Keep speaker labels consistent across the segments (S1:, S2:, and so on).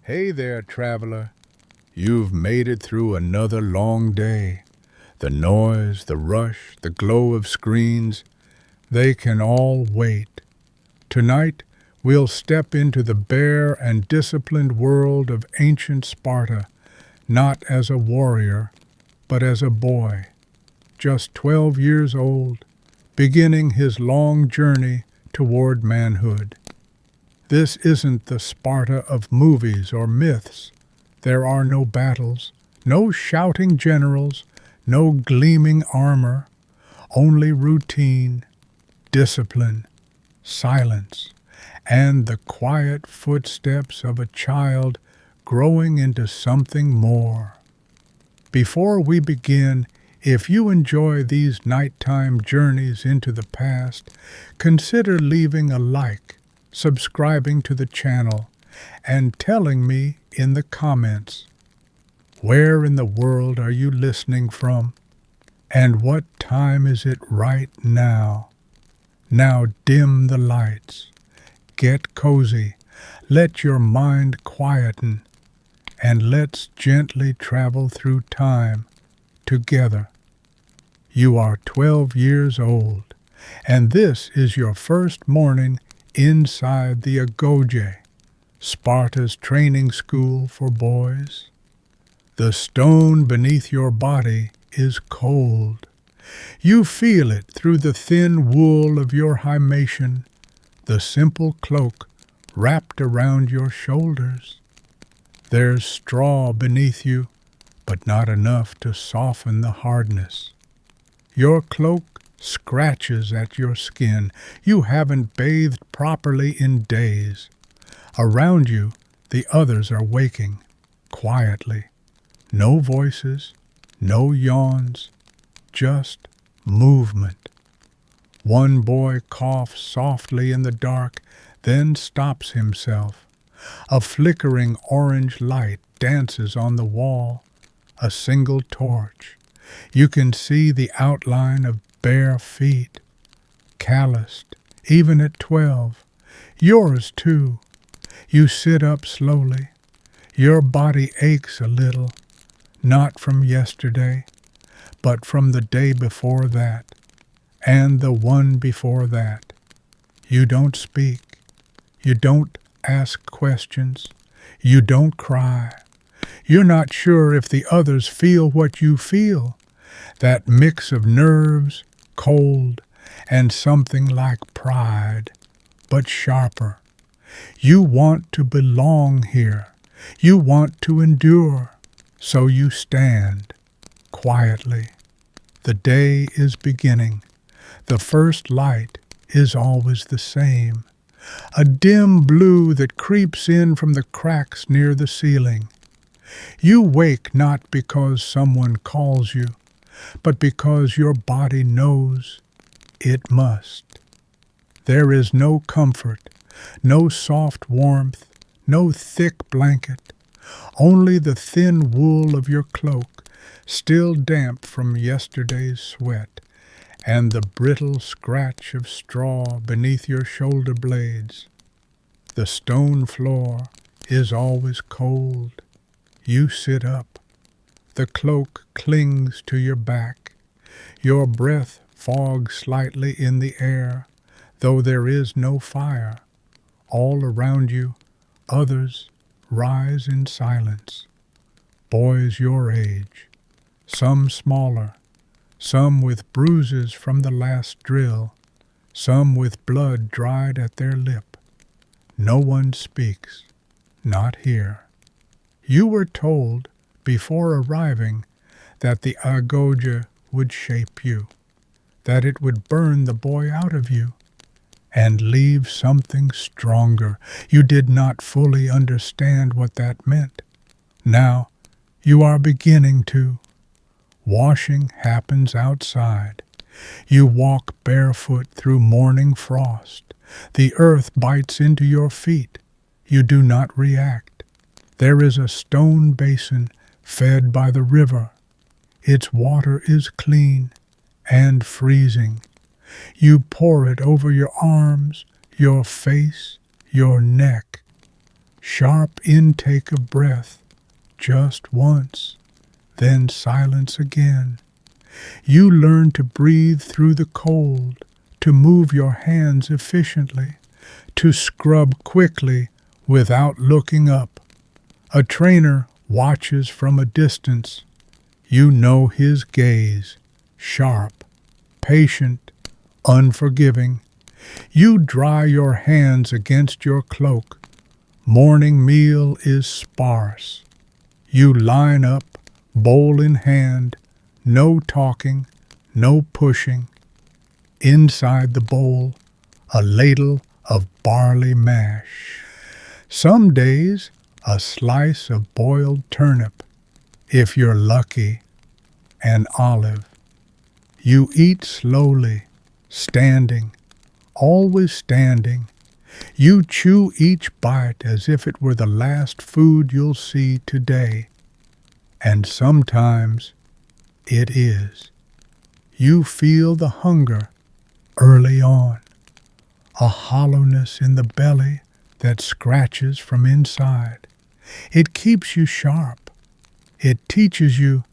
S1: Hey there, traveler. You've made it through another long day. The noise, the rush, the glow of screens, they can all wait. Tonight, we'll step into the bare and disciplined world of ancient Sparta, not as a warrior, but as a boy, just 12 years old, beginning his long journey toward manhood. This isn't the Sparta of movies or myths. There are no battles, no shouting generals, no gleaming armor, only routine, discipline, silence, and the quiet footsteps of a child growing into something more. Before we begin, if you enjoy these nighttime journeys into the past, consider leaving a like, subscribing to the channel, and telling me in the comments, where in the world are you listening from? And what time is it right now? Now dim the lights, get cozy, let your mind quieten, and let's gently travel through time together. You are 12 years old, and this is your first morning inside the Agoge, Sparta's training school for boys. The stone beneath your body is cold. You feel it through the thin wool of your himation, the simple cloak wrapped around your shoulders. There's straw beneath you, but not enough to soften the hardness. Your cloak scratches at your skin. You haven't bathed properly in days. Around you, the others are waking, quietly. No voices, no yawns, just movement. One boy coughs softly in the dark, then stops himself. A flickering orange light dances on the wall, a single torch. You can see the outline of bare feet, calloused, even at 12. Yours too. You sit up slowly. Your body aches a little, not from yesterday, but from the day before that, and the one before that. You don't speak. You don't ask questions. You don't cry. You're not sure if the others feel what you feel, that mix of nerves, cold, and something like pride, but sharper. You want to belong here. You want to endure. So you stand, quietly. The day is beginning. The first light is always the same. A dim blue that creeps in from the cracks near the ceiling. You wake not because someone calls you, but because your body knows it must. There is no comfort, no soft warmth, no thick blanket, only the thin wool of your cloak, still damp from yesterday's sweat, and the brittle scratch of straw beneath your shoulder blades. The stone floor is always cold. You sit up. The cloak clings to your back. Your breath fogs slightly in the air, though there is no fire. All around you, others rise in silence. Boys your age, some smaller, some with bruises from the last drill, some with blood dried at their lip. No one speaks, not here. You were told, before arriving, that the Agoge would shape you, that it would burn the boy out of you, and leave something stronger. You did not fully understand what that meant. Now you are beginning to. Washing happens outside. You walk barefoot through morning frost. The earth bites into your feet. You do not react. There is a stone basin fed by the river. Its water is clean and freezing. You pour it over your arms, your face, your neck. Sharp intake of breath, just once, then silence again. You learn to breathe through the cold, to move your hands efficiently, to scrub quickly without looking up. A trainer watches from a distance. You know his gaze, sharp, patient, unforgiving. You dry your hands against your cloak. Morning meal is sparse. You line up, bowl in hand, no talking, no pushing. Inside the bowl, a ladle of barley mash. Some days, a slice of boiled turnip, if you're lucky, an olive. You eat slowly, standing, always standing. You chew each bite as if it were the last food you'll see today. And sometimes it is. You feel the hunger early on, a hollowness in the belly that scratches from inside. It keeps you sharp. It teaches you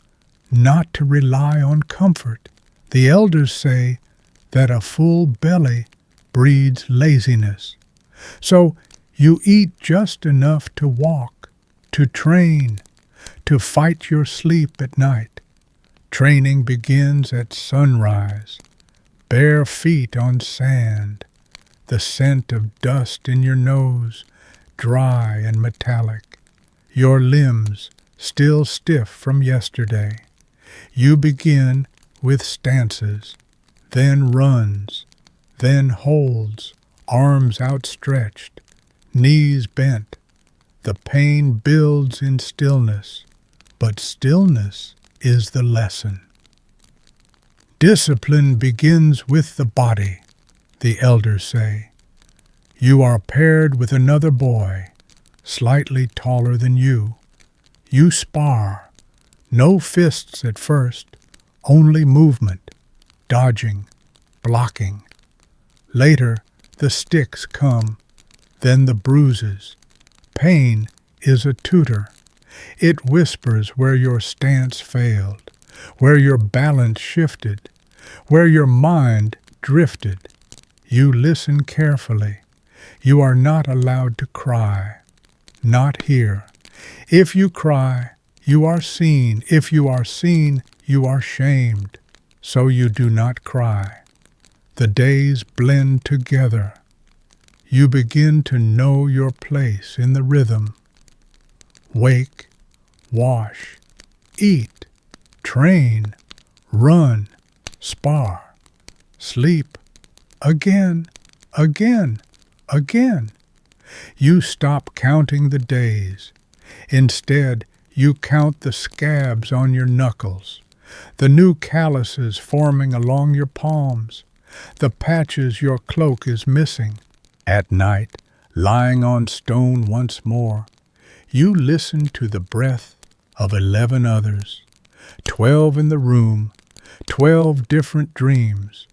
S1: not to rely on comfort. The elders say that a full belly breeds laziness. So you eat just enough to walk, to train, to fight your sleep at night. Training begins at sunrise, bare feet on sand, the scent of dust in your nose, dry and metallic, your limbs still stiff from yesterday. You begin with stances, then runs, then holds, arms outstretched, knees bent. The pain builds in stillness, but stillness is the lesson. Discipline begins with the body, the elders say. You are paired with another boy, slightly taller than you. You spar, no fists at first, only movement, dodging, blocking. Later, the sticks come, then the bruises. Pain is a tutor. It whispers where your stance failed, where your balance shifted, where your mind drifted. You listen carefully. You are not allowed to cry. Not here. If you cry, you are seen. If you are seen, you are shamed. So you do not cry. The days blend together. You begin to know your place in the rhythm. Wake, wash, eat, train, run, spar, sleep, again, again, again. You stop counting the days. Instead, you count the scabs on your knuckles, the new calluses forming along your palms, the patches your cloak is missing. At night, lying on stone once more, you listen to the breath of 11 others, 12 in the room, 12 different dreams.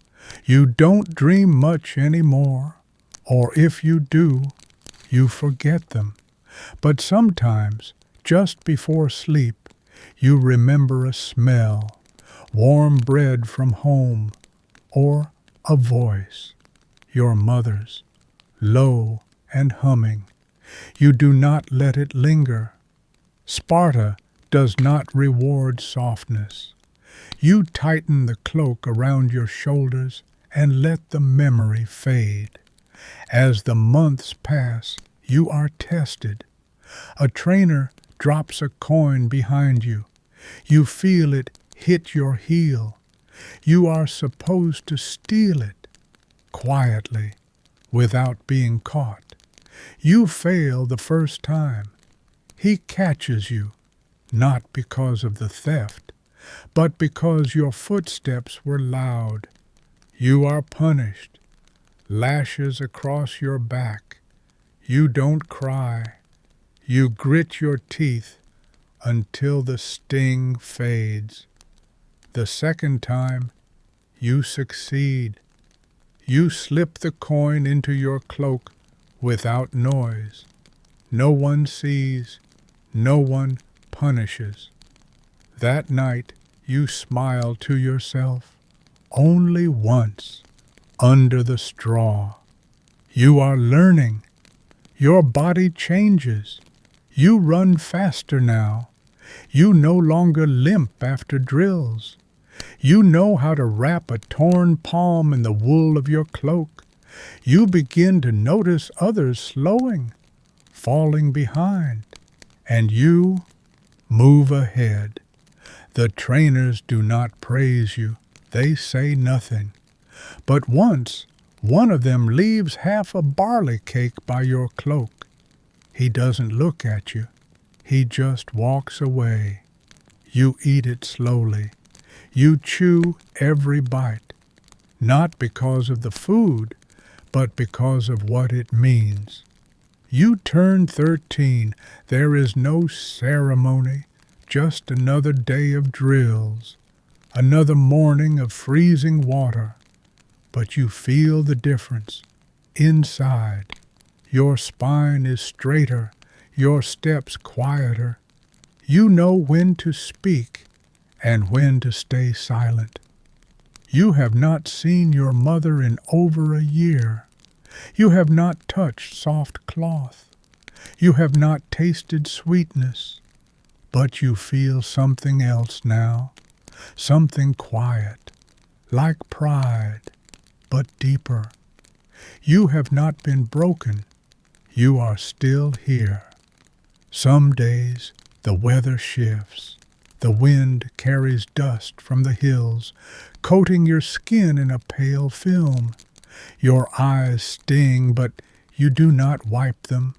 S1: You don't dream much anymore, or if you do, you forget them. But sometimes, just before sleep, you remember a smell, warm bread from home, or a voice, your mother's, low and humming. You do not let it linger. Sparta does not reward softness. You tighten the cloak around your shoulders and let the memory fade. As the months pass, you are tested. A trainer drops a coin behind you. You feel it hit your heel. You are supposed to steal it, quietly, without being caught. You fail the first time. He catches you, not because of the theft, but because your footsteps were loud. You are punished, lashes across your back. You don't cry. You grit your teeth until the sting fades. The second time, you succeed. You slip the coin into your cloak without noise. No one sees, no one punishes. That night you smile to yourself only once under the straw. You are learning. Your body changes. You run faster now. You no longer limp after drills. You know how to wrap a torn palm in the wool of your cloak. You begin to notice others slowing, falling behind, and you move ahead. The trainers do not praise you. They say nothing. But once one of them leaves half a barley cake by your cloak. He doesn't look at you. He just walks away. You eat it slowly. You chew every bite, not because of the food, but because of what it means. You turn 13. There is no ceremony, just another day of drills, another morning of freezing water. But you feel the difference. Inside, your spine is straighter, your steps quieter. You know when to speak and when to stay silent. You have not seen your mother in over a year. You have not touched soft cloth. You have not tasted sweetness. But you feel something else now, something quiet, like pride, but deeper. You have not been broken. You are still here. Some days the weather shifts. The wind carries dust from the hills, coating your skin in a pale film. Your eyes sting, but you do not wipe them.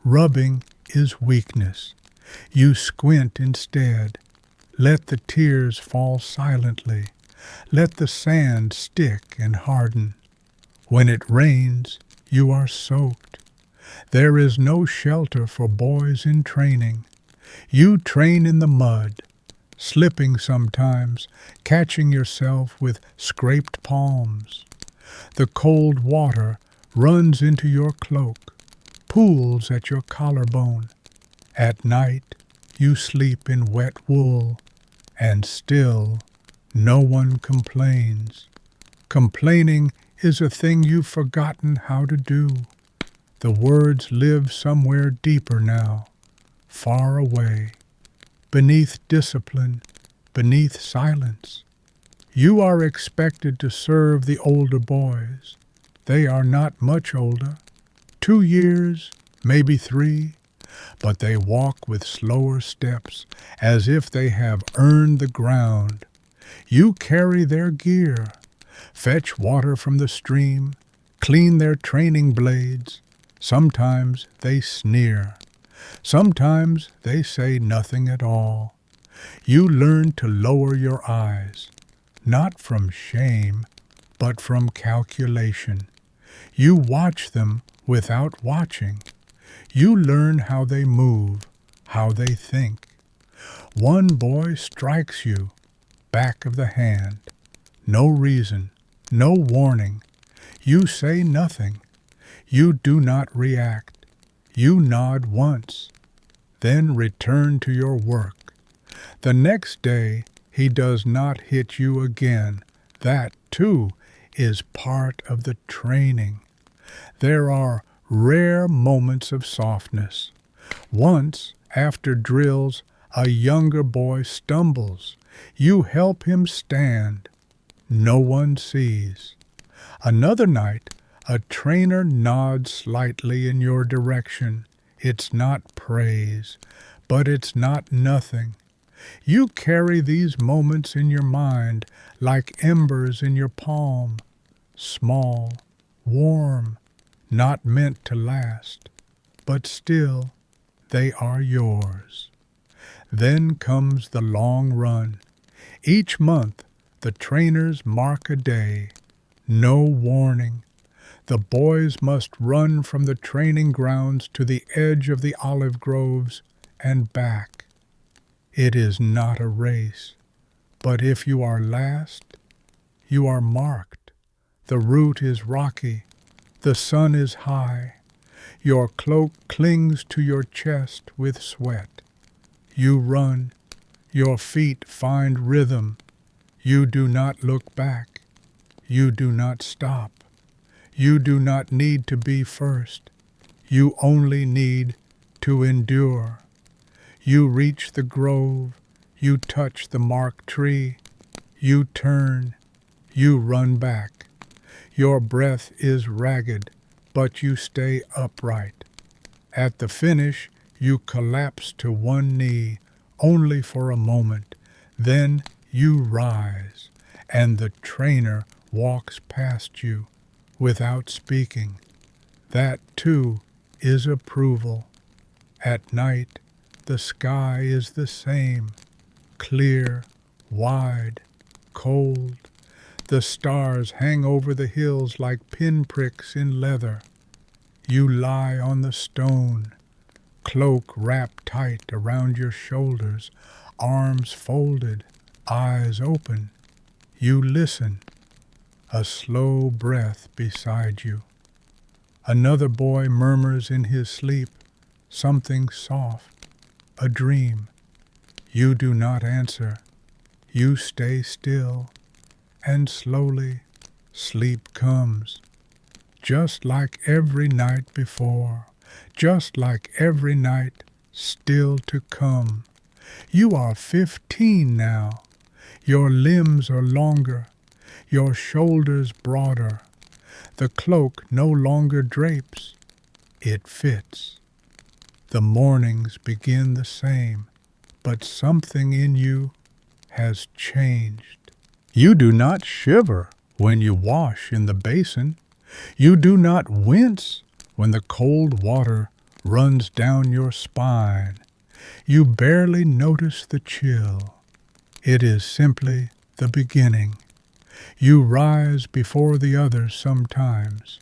S1: Rubbing is weakness. You squint instead. Let the tears fall silently. Let the sand stick and harden. When it rains, you are soaked. There is no shelter for boys in training. You train in the mud, slipping sometimes, catching yourself with scraped palms. The cold water runs into your cloak, pools at your collarbone. At night, you sleep in wet wool, and still no one complains. Complaining is a thing you've forgotten how to do. The words live somewhere deeper now, far away, beneath discipline, beneath silence. You are expected to serve the older boys. They are not much older, 2 years, maybe 3, but they walk with slower steps, as if they have earned the ground. You carry their gear, fetch water from the stream, clean their training blades. Sometimes they sneer. Sometimes they say nothing at all. You learn to lower your eyes, not from shame, but from calculation. You watch them without watching. You learn how they move, how they think. One boy strikes you, back of the hand. No reason, no warning. You say nothing. You do not react. You nod once, then return to your work. The next day he does not hit you again. That, too, is part of the training. There are rare moments of softness. Once, after drills, a younger boy stumbles. You help him stand. No one sees. Another night, a trainer nods slightly in your direction. It's not praise, but it's not nothing. You carry these moments in your mind like embers in your palm, small, warm, not meant to last, but still they are yours. Then comes the long run. Each month the trainers mark a day. No warning. The boys must run from the training grounds to the edge of the olive groves and back. It is not a race, but if you are last, you are marked. The route is rocky. The sun is high. Your cloak clings to your chest with sweat. You run. Your feet find rhythm. You do not look back. You do not stop. You do not need to be first. You only need to endure. You reach the grove. You touch the marked tree. You turn. You run back. Your breath is ragged, but you stay upright. At the finish, you collapse to one knee, only for a moment. Then you rise, and the trainer walks past you without speaking. That, too, is approval. At night, the sky is the same, clear, wide, cold. The stars hang over the hills like pinpricks in leather. You lie on the stone, cloak wrapped tight around your shoulders, arms folded, eyes open. You listen, a slow breath beside you. Another boy murmurs in his sleep, something soft, a dream. You do not answer. You stay still, and slowly sleep comes. Just like every night before, just like every night still to come. You are 15 now. Your limbs are longer, your shoulders broader. The cloak no longer drapes, it fits. The mornings begin the same, but something in you has changed. You do not shiver when you wash in the basin. You do not wince when the cold water runs down your spine. You barely notice the chill. It is simply the beginning. You rise before the others sometimes,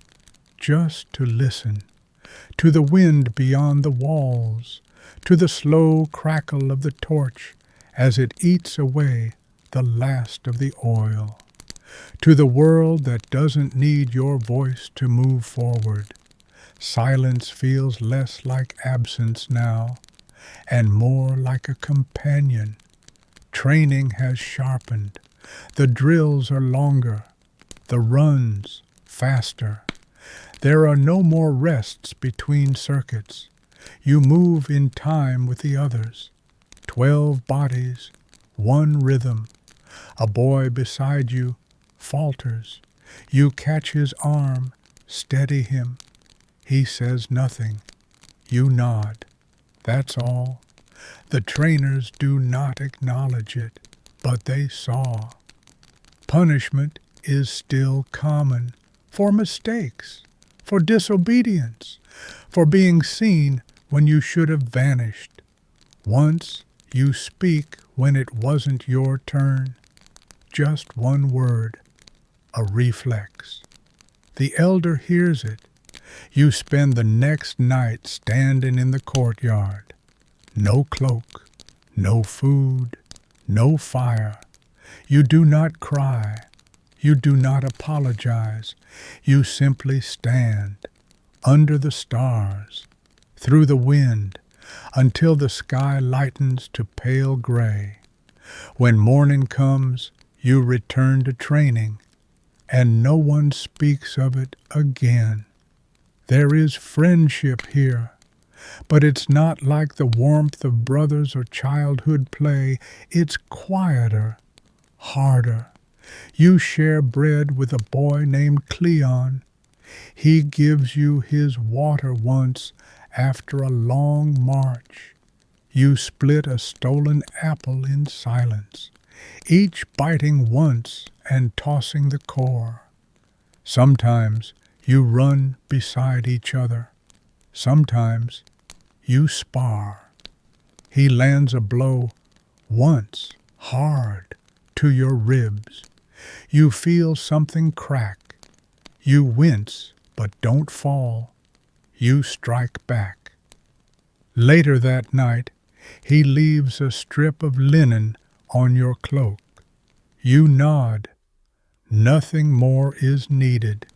S1: just to listen, to the wind beyond the walls, to the slow crackle of the torch as it eats away the last of the oil, to the world that doesn't need your voice to move forward. Silence feels less like absence now, and more like a companion. Training has sharpened. The drills are longer, the runs faster. There are no more rests between circuits. You move in time with the others. 12 bodies, one rhythm. A boy beside you falters. You catch his arm, steady him. He says nothing. You nod. That's all. The trainers do not acknowledge it, but they saw. Punishment is still common for mistakes, for disobedience, for being seen when you should have vanished. Once you speak when it wasn't your turn. Just one word, a reflex. The elder hears it. You spend the next night standing in the courtyard. No cloak, no food, no fire. You do not cry. You do not apologize. You simply stand under the stars, through the wind, until the sky lightens to pale gray. When morning comes, you return to training, and no one speaks of it again. There is friendship here, but it's not like the warmth of brothers or childhood play. It's quieter, harder. You share bread with a boy named Cleon. He gives you his water once after a long march. You split a stolen apple in silence, each biting once and tossing the core. Sometimes you run beside each other. Sometimes you spar. He lands a blow once, hard, to your ribs. You feel something crack. You wince, but don't fall. You strike back. Later that night, he leaves a strip of linen on your cloak. You nod. Nothing more is needed.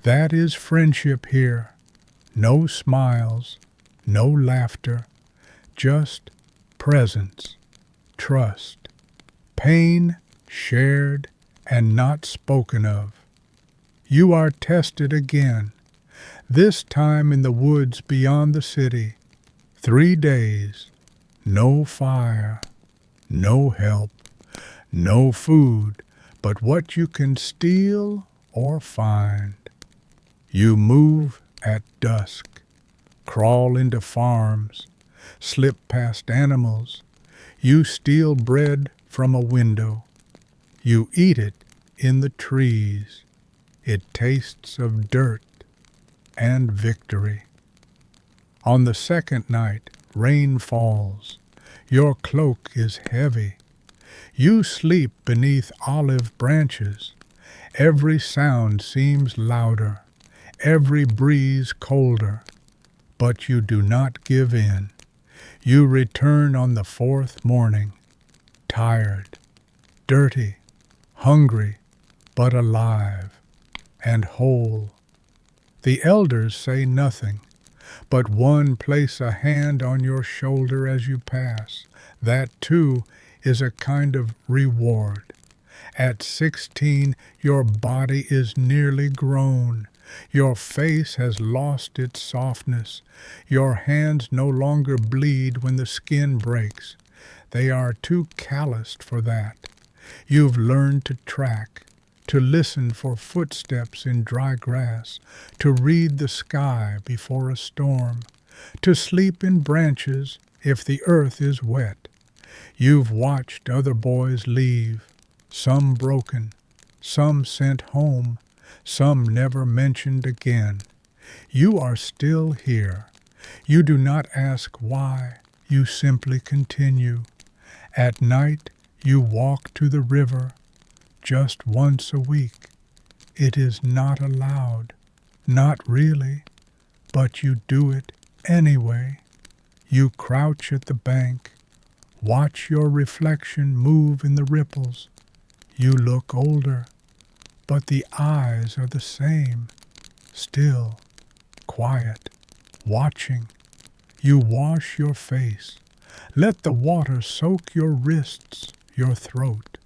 S1: That is friendship here. No smiles, no laughter, just presence, trust, pain shared and not spoken of. You are tested again, this time in the woods beyond the city. 3 days, no fire, no help, no food, but what you can steal or find. You move at dusk, crawl into farms, slip past animals. You steal bread from a window. You eat it in the trees. It tastes of dirt and victory. On the second night, rain falls. Your cloak is heavy. You sleep beneath olive branches. Every sound seems louder, every breeze colder. But you do not give in. You return on the 4th morning, tired, dirty, hungry, but alive and whole. The elders say nothing, but one place a hand on your shoulder as you pass. That, too, is a kind of reward. At 16, your body is nearly grown. Your face has lost its softness. Your hands no longer bleed when the skin breaks. They are too calloused for that. You've learned to track, to listen for footsteps in dry grass, to read the sky before a storm, to sleep in branches if the earth is wet. You've watched other boys leave, some broken, some sent home, some never mentioned again. You are still here. You do not ask why, you simply continue. At night you walk to the river just once a week. It is not allowed, not really, but you do it anyway. You crouch at the bank, watch your reflection move in the ripples. You look older, but the eyes are the same, still, quiet, watching. You wash your face. Let the water soak your wrists, your throat.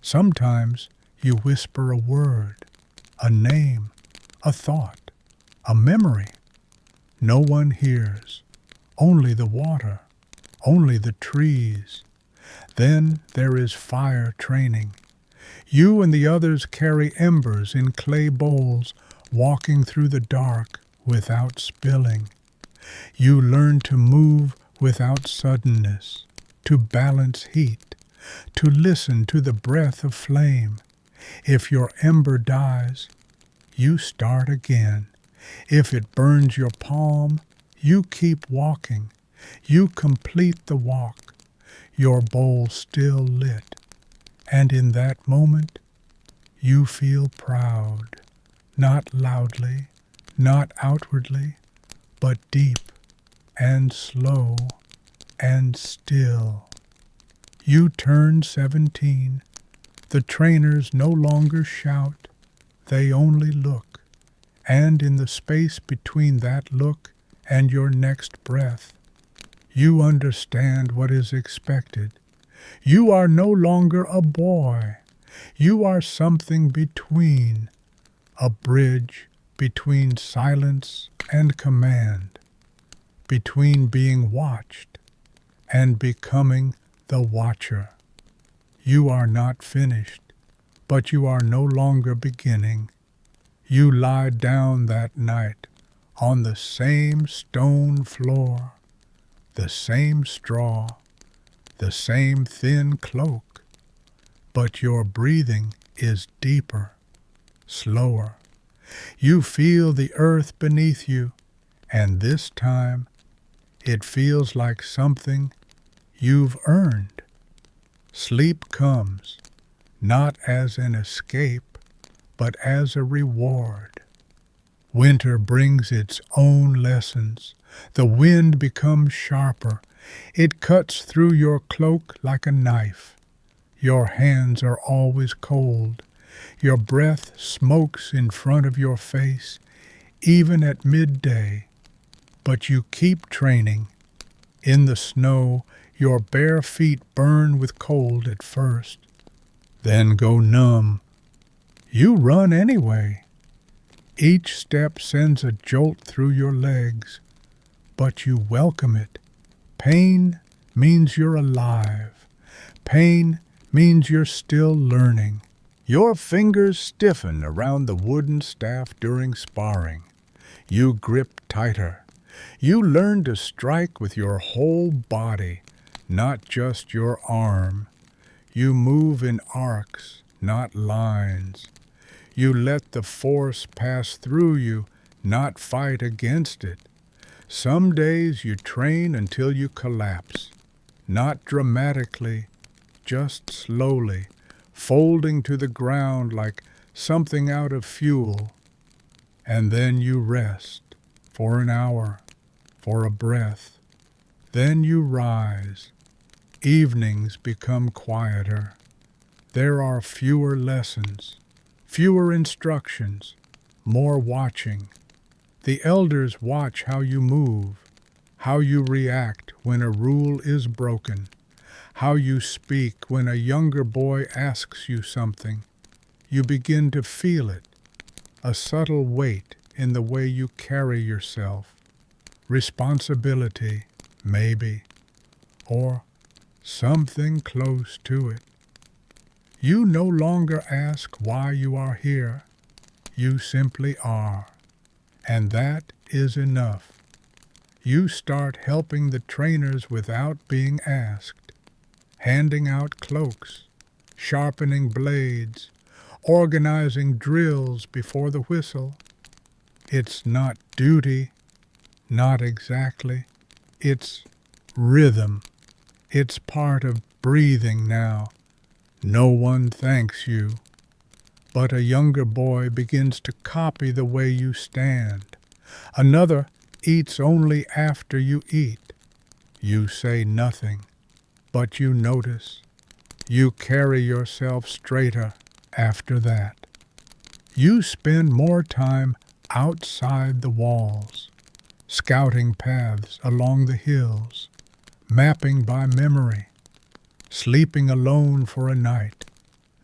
S1: Sometimes you whisper a word, a name, a thought, a memory. No one hears, only the water, only the trees. Then there is fire training. You and the others carry embers in clay bowls, walking through the dark without spilling. You learn to move without suddenness, to balance heat, to listen to the breath of flame. If your ember dies, you start again. If it burns your palm, you keep walking. You complete the walk, your bowl still lit. And in that moment, you feel proud, not loudly, not outwardly, but deep and slow and still. You turn 17. The trainers no longer shout, they only look. And in the space between that look and your next breath, you understand what is expected. You are no longer a boy. You are something between, a bridge between silence and command, between being watched and becoming the watcher. You are not finished, but you are no longer beginning. You lie down that night on the same stone floor, the same straw, the same thin cloak, but your breathing is deeper, slower. You feel the earth beneath you, and this time it feels like something you've earned. Sleep comes, not as an escape, but as a reward. Winter brings its own lessons. The wind becomes sharper. It cuts through your cloak like a knife. Your hands are always cold. Your breath smokes in front of your face. even at midday, but you keep training. In the snow, your bare feet burn with cold at first, then go numb. You run anyway. Each step sends a jolt through your legs, but you welcome it. Pain means you're alive. Pain means you're still learning. Your fingers stiffen around the wooden staff during sparring. You grip tighter. You learn to strike with your whole body, not just your arm. You move in arcs, not lines. You let the force pass through you, not fight against it. Some days you train until you collapse, not dramatically, just slowly, folding to the ground like something out of fuel. And then you rest for an hour, for a breath. Then you rise. Evenings become quieter. There are fewer lessons, fewer instructions, more watching. The elders watch how you move, how you react when a rule is broken, how you speak when a younger boy asks you something. You begin to feel it, a subtle weight in the way you carry yourself. Responsibility, maybe, or something close to it. You no longer ask why you are here. You simply are. And that is enough. You start helping the trainers without being asked, handing out cloaks, sharpening blades, organizing drills before the whistle. It's not duty, not exactly. It's rhythm. It's part of breathing now. No one thanks you. But a younger boy begins to copy the way you stand. Another eats only after you eat. You say nothing, but you notice. You carry yourself straighter after that. You spend more time outside the walls, scouting paths along the hills, mapping by memory, sleeping alone for a night,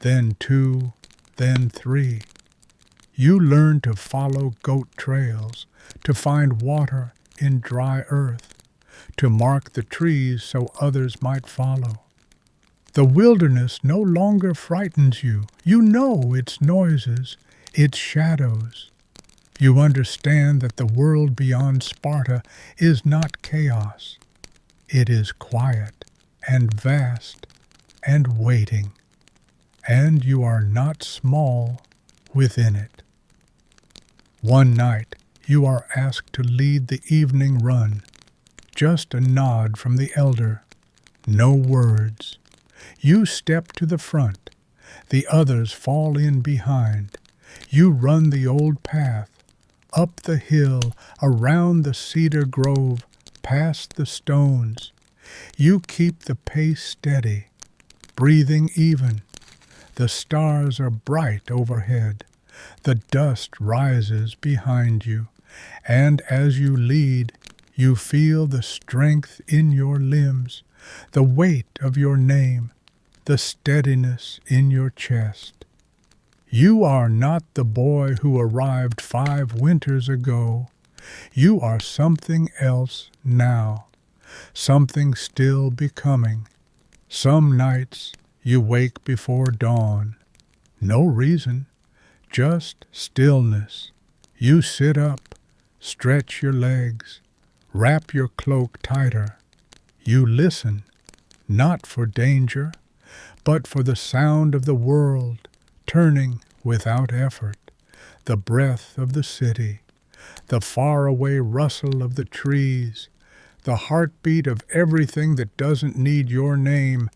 S1: then 2, then 3. You learn to follow goat trails, to find water in dry earth, to mark the trees so others might follow. The wilderness no longer frightens you. You know its noises, its shadows. You understand that the world beyond Sparta is not chaos. It is quiet and vast and waiting, and you are not small within it. One night you are asked to lead the evening run. Just a nod from the elder, no words. You step to the front. The others fall in behind. You run the old path, up the hill, around the cedar grove, past the stones. You keep the pace steady, breathing even. The stars are bright overhead. The dust rises behind you, and as you lead, you feel the strength in your limbs, the weight of your name, the steadiness in your chest. You are not the boy who arrived 5 winters ago. You are something else now, something still becoming. Some nights you wake before dawn. No reason, just stillness. You sit up, stretch your legs, wrap your cloak tighter. You listen, not for danger, but for the sound of the world turning without effort, the breath of the city, the faraway rustle of the trees, the heartbeat of everything that doesn't need your name,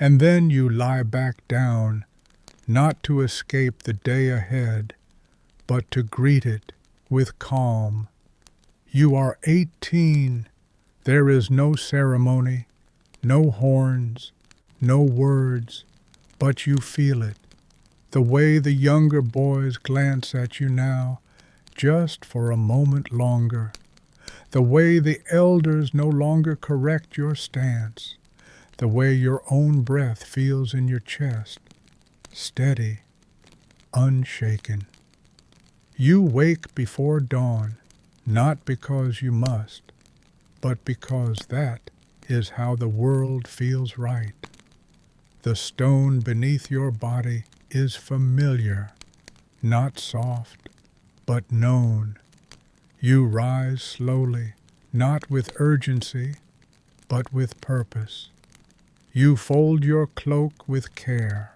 S1: and then you lie back down, not to escape the day ahead, but to greet it with calm. You are 18. There is no ceremony, no horns, no words, but you feel it. The way the younger boys glance at you now, just for a moment longer, the way the elders no longer correct your stance, the way your own breath feels in your chest, steady, unshaken. You wake before dawn, not because you must, but because that is how the world feels right. The stone beneath your body is familiar, not soft, but known. You rise slowly, not with urgency, but with purpose. You fold your cloak with care,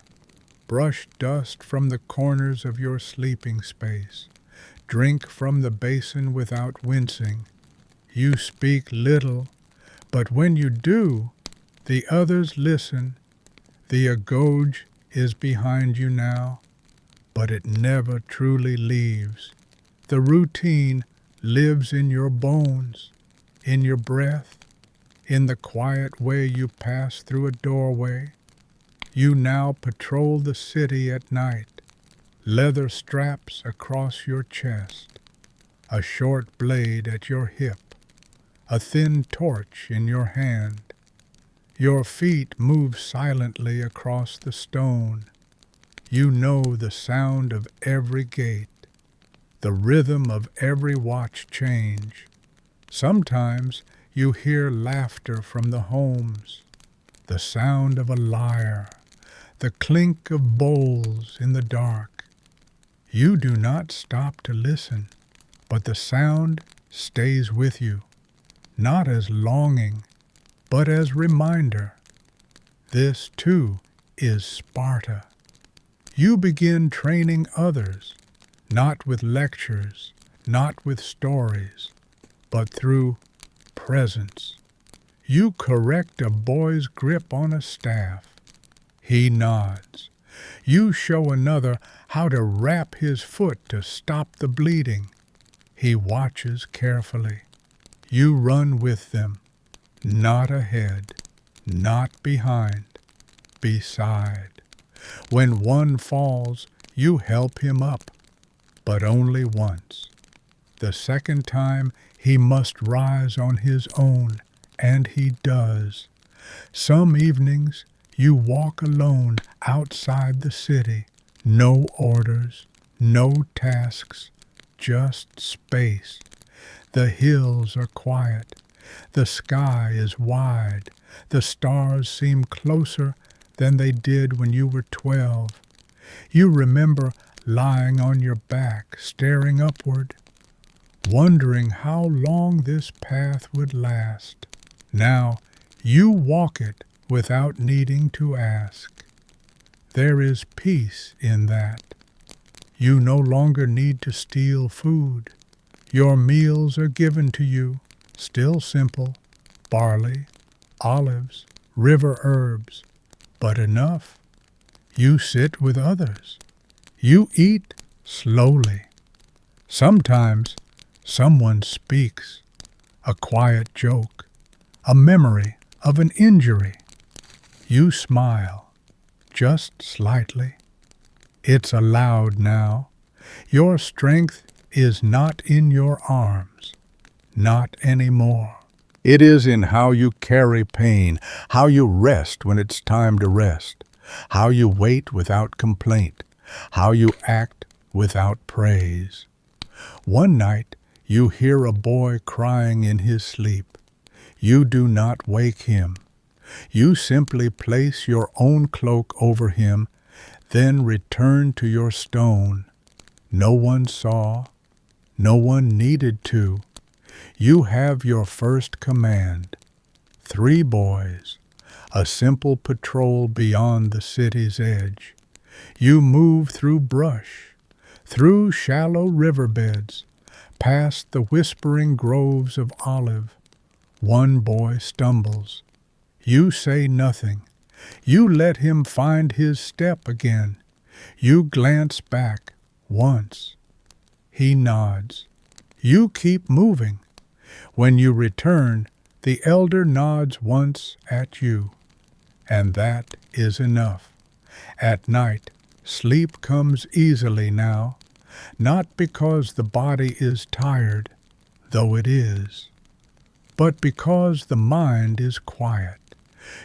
S1: brush dust from the corners of your sleeping space, drink from the basin without wincing. You speak little, but when you do, the others listen. The agoge is behind you now, but it never truly leaves. The routine lives in your bones, in your breath, in the quiet way you pass through a doorway. You now patrol the city at night, leather straps across your chest, a short blade at your hip, a thin torch in your hand. Your feet move silently across the stone. You know the sound of every gate, the rhythm of every watch change. Sometimes you hear laughter from the homes, the sound of a lyre, the clink of bowls in the dark. You do not stop to listen, but the sound stays with you, not as longing, but as reminder. This, too, is Sparta. You begin training others, not with lectures, not with stories, but through presence. You correct a boy's grip on a staff. He nods. You show another how to wrap his foot to stop the bleeding. He watches carefully. You run with them, not ahead, not behind, beside. When one falls, you help him up, but only once. The second time, he must rise on his own, and he does. Some evenings, you walk alone outside the city. No orders, no tasks, just space. The hills are quiet. The sky is wide. The stars seem closer than they did when you were 12. You remember lying on your back, staring upward, wondering how long this path would last. Now you walk it without needing to ask. There is peace in that. You no longer need to steal food. Your meals are given to you, still simple, barley, olives, river herbs, but enough. You sit with others. You eat slowly. Sometimes someone speaks, a quiet joke, a memory of an injury. You smile, just slightly. It's allowed now. Your strength is not in your arms, not anymore. It is in how you carry pain, how you rest when it's time to rest, how you wait without complaint, how you act without praise. One night you hear a boy crying in his sleep. You do not wake him. You simply place your own cloak over him, then return to your stone. No one saw, no one needed to. You have your first command. 3 boys, a simple patrol beyond the city's edge. You move through brush, through shallow riverbeds, past the whispering groves of olive. One boy stumbles. You say nothing. You let him find his step again. You glance back once. He nods. You keep moving. When you return, the elder nods once at you, and that is enough. At night, sleep comes easily now. not because the body is tired, though it is, but because the mind is quiet.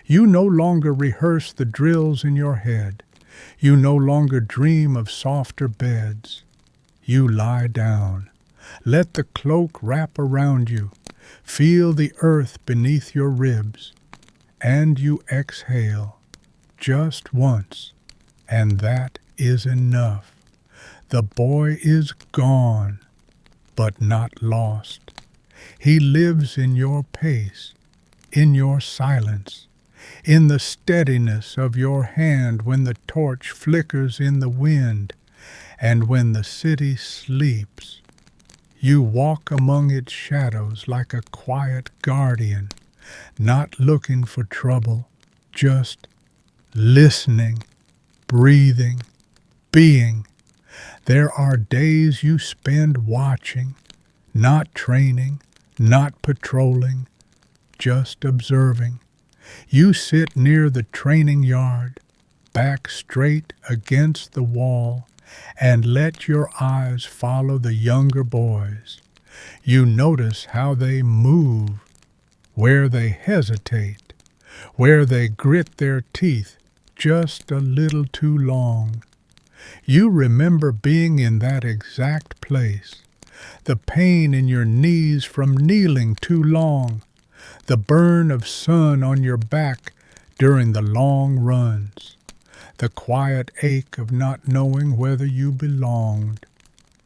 S1: You no longer rehearse the drills in your head. You no longer dream of softer beds. You lie down. Let the cloak wrap around you. Feel the earth beneath your ribs. And you exhale, just once, and that is enough. The boy is gone, but not lost. He lives in your pace, in your silence, in the steadiness of your hand when the torch flickers in the wind, and when the city sleeps. You walk among its shadows like a quiet guardian, not looking for trouble, just listening, breathing, being. There are days you spend watching, not training, not patrolling, just observing. You sit near the training yard, back straight against the wall, and let your eyes follow the younger boys. You notice how they move, where they hesitate, where they grit their teeth just a little too long. You remember being in that exact place, the pain in your knees from kneeling too long, the burn of sun on your back during the long runs, the quiet ache of not knowing whether you belonged.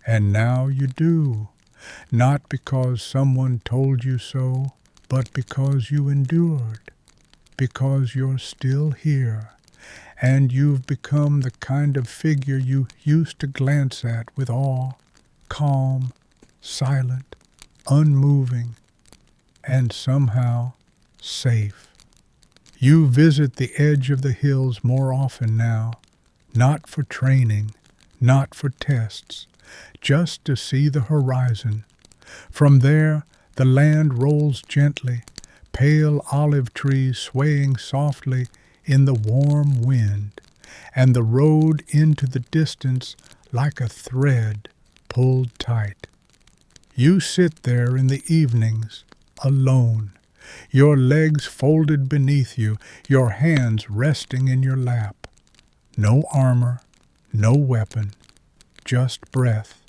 S1: And now you do, not because someone told you so, but because you endured, because you're still here, and you've become the kind of figure you used to glance at with awe, calm, silent, unmoving, and somehow safe. You visit the edge of the hills more often now, not for training, not for tests, just to see the horizon. From there, the land rolls gently, pale olive trees swaying softly in the warm wind, and the road into the distance like a thread pulled tight. You sit there in the evenings, alone, your legs folded beneath you, your hands resting in your lap. No armor, no weapon, just breath,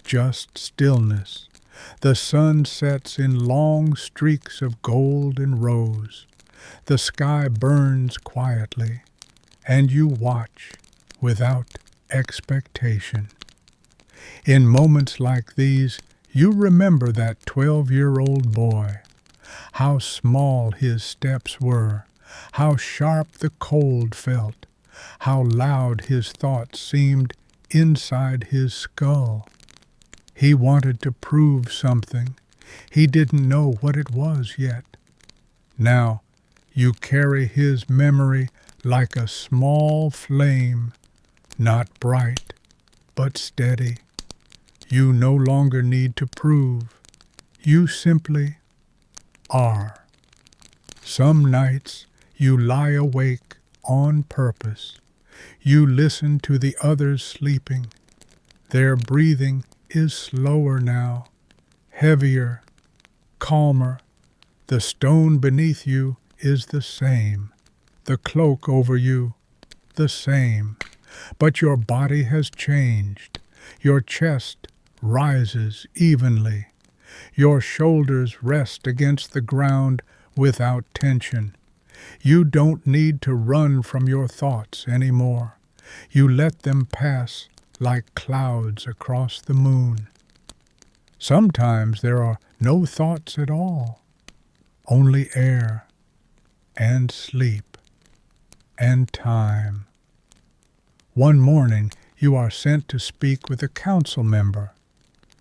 S1: just stillness. The sun sets in long streaks of gold and rose. The sky burns quietly, and you watch without expectation. In moments like these, you remember that 12-year-old boy, how small his steps were, how sharp the cold felt, how loud his thoughts seemed inside his skull. He wanted to prove something. He didn't know what it was yet. Now, you carry his memory like a small flame, not bright, but steady. You no longer need to prove. You simply are. Some nights you lie awake on purpose. You listen to the others sleeping. Their breathing is slower now, heavier, calmer. The stone beneath you is the same, the cloak over you the same, but your body has changed. Your chest rises evenly. Your shoulders rest against the ground without tension. You don't need to run from your thoughts anymore. You let them pass like clouds across the moon. Sometimes there are no thoughts at all, only air and sleep and time. One morning you are sent to speak with a council member.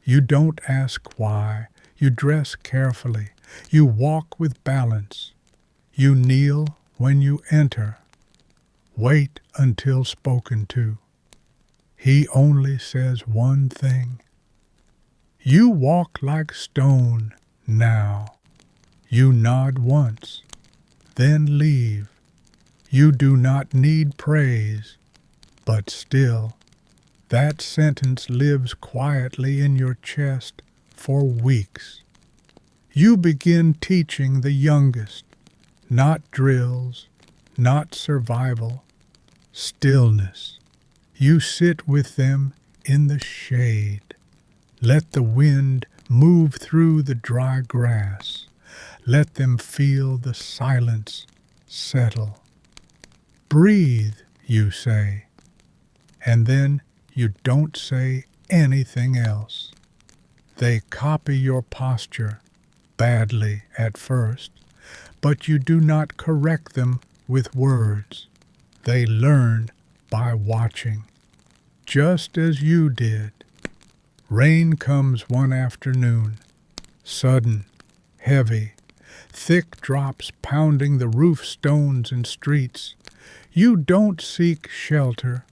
S1: You don't ask why. You dress carefully. You walk with balance. You kneel when you enter. Wait until spoken to. He only says one thing. You walk like stone now. You nod once, then leave. You do not need praise, but still, That sentence lives quietly in your chest for weeks. You begin teaching the youngest, not drills, not survival, stillness. You sit with them in the shade. Let the wind move through the dry grass. Let them feel the silence settle. Breathe, you say, and then you don't say anything else. They copy your posture, badly at first, but you do not correct them with words. They learn by watching, just as you did. Rain comes one afternoon, sudden, heavy, thick drops pounding the roof stones and streets. You don't seek shelter.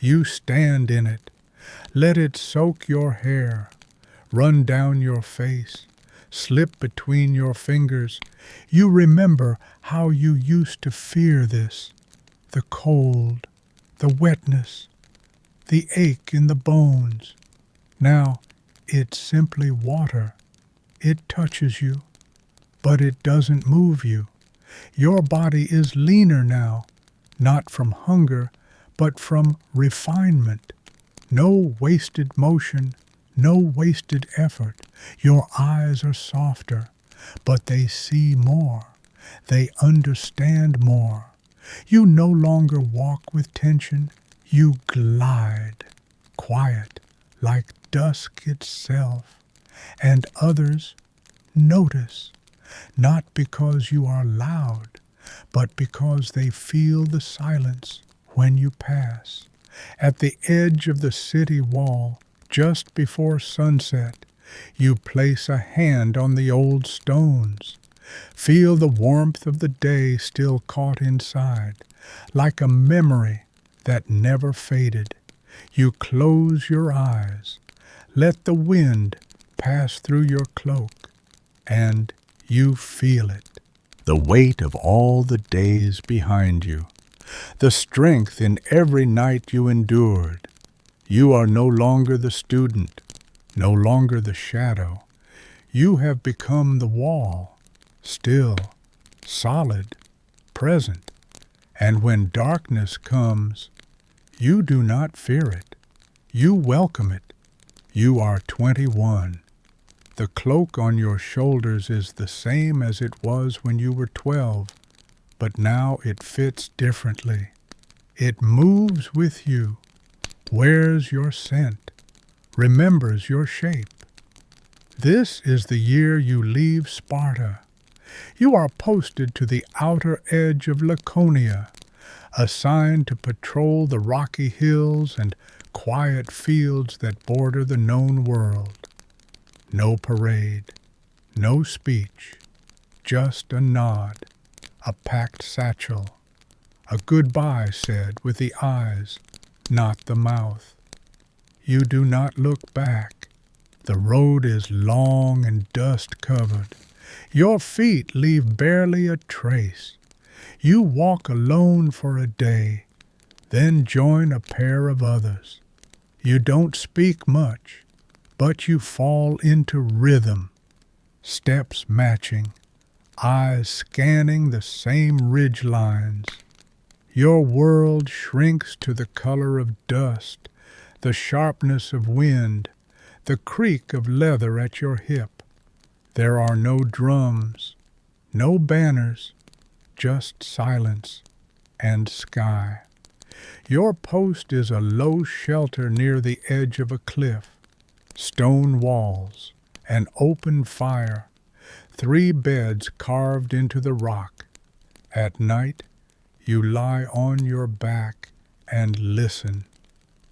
S1: You stand in it. Let it soak your hair, run down your face, slip between your fingers. You remember how you used to fear this, the cold, the wetness, the ache in the bones. Now it's simply water. It touches you, but it doesn't move you. Your body is leaner now, not from hunger, but from refinement. No wasted motion, no wasted effort. Your eyes are softer, but they see more. They understand more. You no longer walk with tension. You glide, quiet, like dusk itself. And others notice, not because you are loud, but because they feel the silence when you pass. At the edge of the city wall, just before sunset, you place a hand on the old stones. Feel the warmth of the day still caught inside, like a memory that never faded. You close your eyes. Let the wind pass through your cloak, and you feel it. The weight of all the days behind you. The strength in every night you endured. You are no longer the student, no longer the shadow. You have become the wall, still, solid, present. And when darkness comes, you do not fear it. You welcome it. You are 21. The cloak on your shoulders is the same as it was when you were 12, but now it fits differently. It moves with you, wears your scent, remembers your shape. This is the year you leave Sparta. You are posted to the outer edge of Laconia, assigned to patrol the rocky hills and quiet fields that border the known world. No parade, no speech, just a nod, a packed satchel, a goodbye said with the eyes, not the mouth. You do not look back. The road is long and dust-covered. Your feet leave barely a trace. You walk alone for a day, then join a pair of others. You don't speak much, but you fall into rhythm, steps matching, eyes scanning the same ridge lines. Your world shrinks to the color of dust, the sharpness of wind, the creak of leather at your hip. There are no drums, no banners, just silence and sky. Your post is a low shelter near the edge of a cliff. Stone walls, an open fire, 3 beds carved into the rock. At night, you lie on your back and listen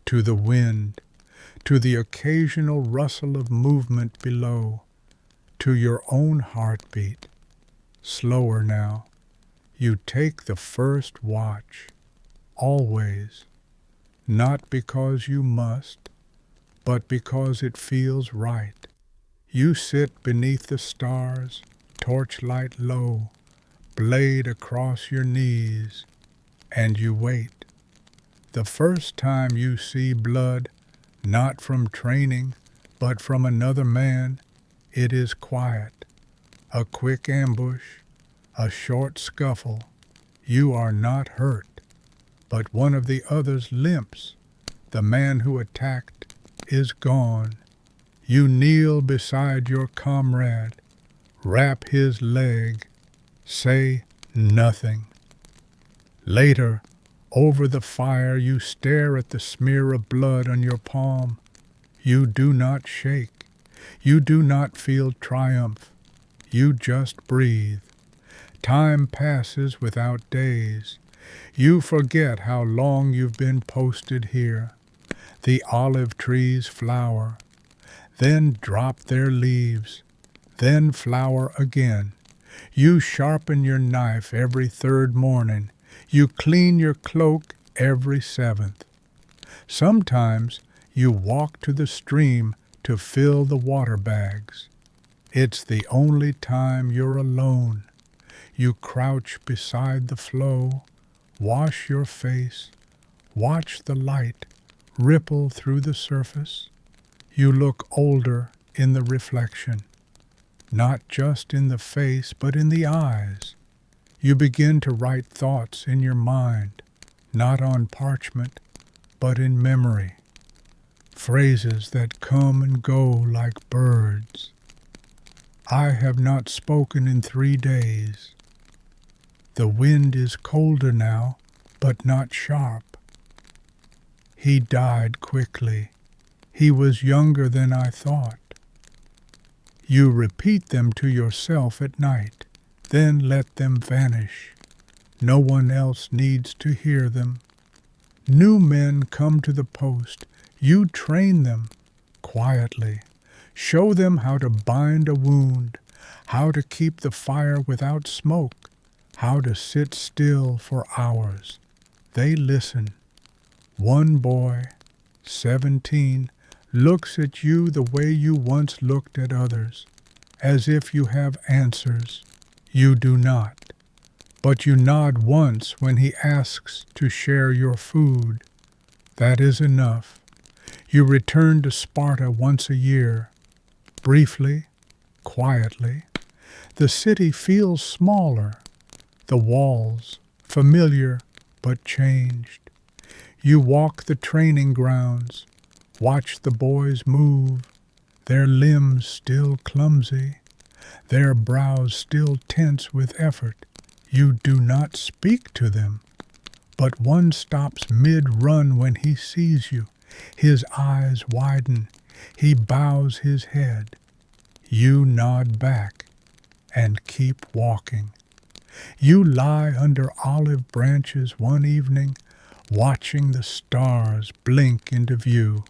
S1: to the wind, to the occasional rustle of movement below, to your own heartbeat. Slower now, you take the first watch, always, not because you must, but because it feels right. You sit beneath the stars, torchlight low, blade across your knees, and you wait. The first time you see blood not from training, but from another man. It is quiet, a quick ambush, a short scuffle. You are not hurt, but one of the others limps. The man who attacked is gone. You kneel beside your comrade, wrap his leg, say nothing. Later, over the fire, you stare at the smear of blood on your palm. You do not shake. You do not feel triumph. You just breathe. Time passes without days. You forget how long you've been posted here. The olive trees flower, then drop their leaves, then flower again. You sharpen your knife every third morning. You clean your cloak every seventh. Sometimes you walk to the stream to fill the water bags. It's the only time you're alone. You crouch beside the flow, wash your face, watch the light ripple through the surface. You look older in the reflection, not just in the face, but in the eyes. You begin to write thoughts in your mind, not on parchment, but in memory. Phrases that come and go like birds. I have not spoken in 3 days. The wind is colder now, but not sharp. He died quickly. He was younger than I thought. You repeat them to yourself at night, then let them vanish. No one else needs to hear them. New men come to the post. You train them quietly. Show them how to bind a wound, how to keep the fire without smoke, how to sit still for hours. They listen. One boy, 17, looks at you the way you once looked at others, as if you have answers. You do not. But you nod once when he asks to share your food. That is enough. You return to Sparta once a year. Briefly, quietly. The city feels smaller. The walls, familiar but changed. You walk the training grounds. Watch the boys move. Their limbs still clumsy. Their brows still tense with effort. You do not speak to them. But one stops mid-run when he sees you. His eyes widen. He bows his head. You nod back and keep walking. You lie under olive branches one evening, watching the stars blink into view.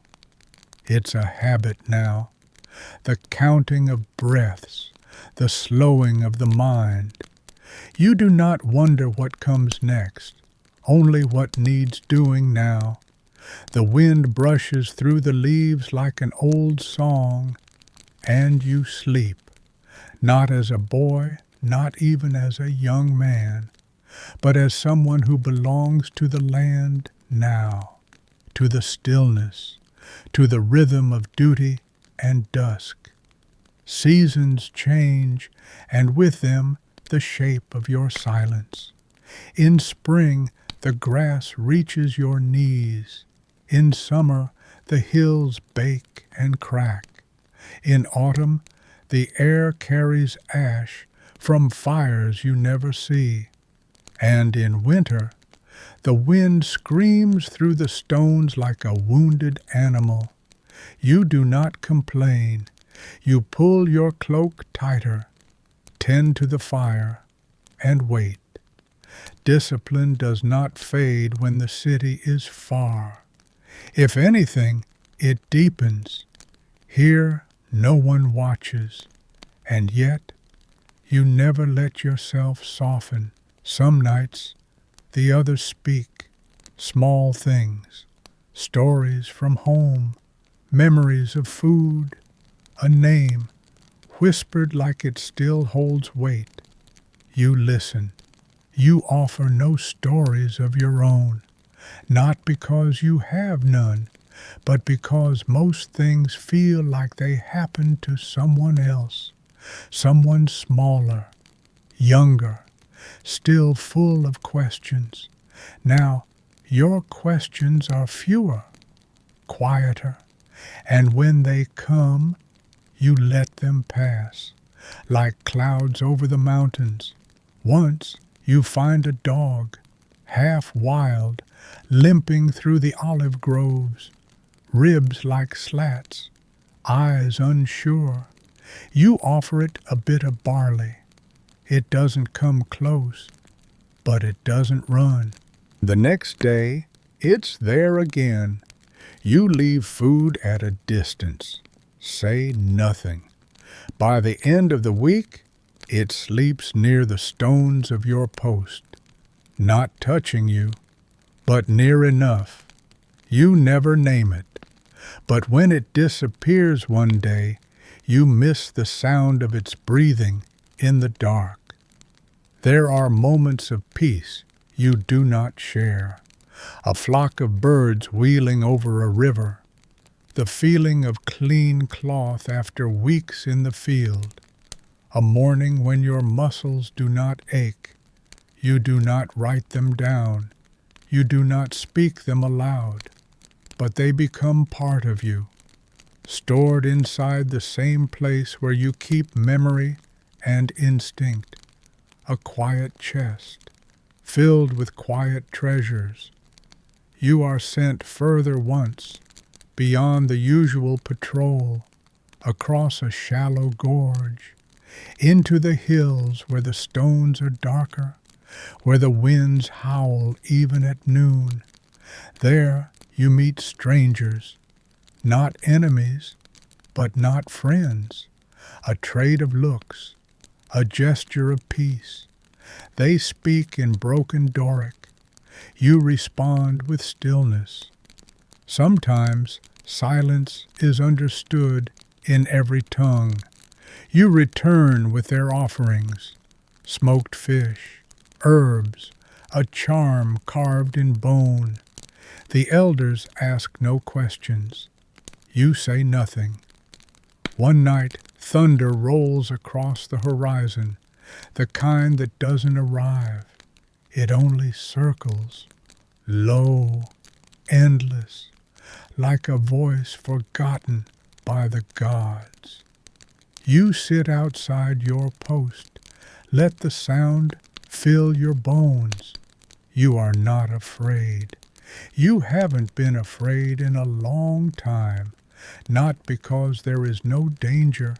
S1: It's a habit now, the counting of breaths, the slowing of the mind. You do not wonder what comes next, only what needs doing now. The wind brushes through the leaves like an old song, and you sleep, not as a boy, not even as a young man, but as someone who belongs to the land now, to the stillness, to the rhythm of duty and dusk. Seasons change, and with them the shape of your silence. In spring, the grass reaches your knees. In summer, the hills bake and crack. In autumn, the air carries ash from fires you never see. And in winter, the wind screams through the stones like a wounded animal. You do not complain. You pull your cloak tighter, tend to the fire, and wait. Discipline does not fade when the city is far. If anything, it deepens. Here no one watches, and yet you never let yourself soften. Some nights the others speak, small things, stories from home, memories of food, a name, whispered like it still holds weight. You listen. You offer no stories of your own, not because you have none, but because most things feel like they happened to someone else, someone smaller, younger, still full of questions. Now, your questions are fewer, quieter, and when they come, you let them pass, like clouds over the mountains. Once you find a dog, half wild, limping through the olive groves, ribs like slats, eyes unsure. You offer it a bit of barley. It doesn't come close, but it doesn't run. The next day, it's there again. You leave food at a distance. Say nothing. By the end of the week, it sleeps near the stones of your post, not touching you, but near enough. You never name it. But when it disappears one day, you miss the sound of its breathing in the dark. There are moments of peace you do not share. A flock of birds wheeling over a river, the feeling of clean cloth after weeks in the field, a morning when your muscles do not ache. You do not write them down. You do not speak them aloud, but they become part of you, stored inside the same place where you keep memory and instinct, a quiet chest, filled with quiet treasures. You are sent further once, beyond the usual patrol, across a shallow gorge, into the hills where the stones are darker, where the winds howl even at noon. There you meet strangers, not enemies, but not friends, a trade of looks, a gesture of peace. They speak in broken Doric. You respond with stillness. Sometimes silence is understood in every tongue. You return with their offerings, smoked fish, herbs, a charm carved in bone. The elders ask no questions. You say nothing. One night, thunder rolls across the horizon, the kind that doesn't arrive. It only circles, low, endless, like a voice forgotten by the gods. You sit outside your post. Let the sound fill your bones. You are not afraid. You haven't been afraid in a long time, not because there is no danger,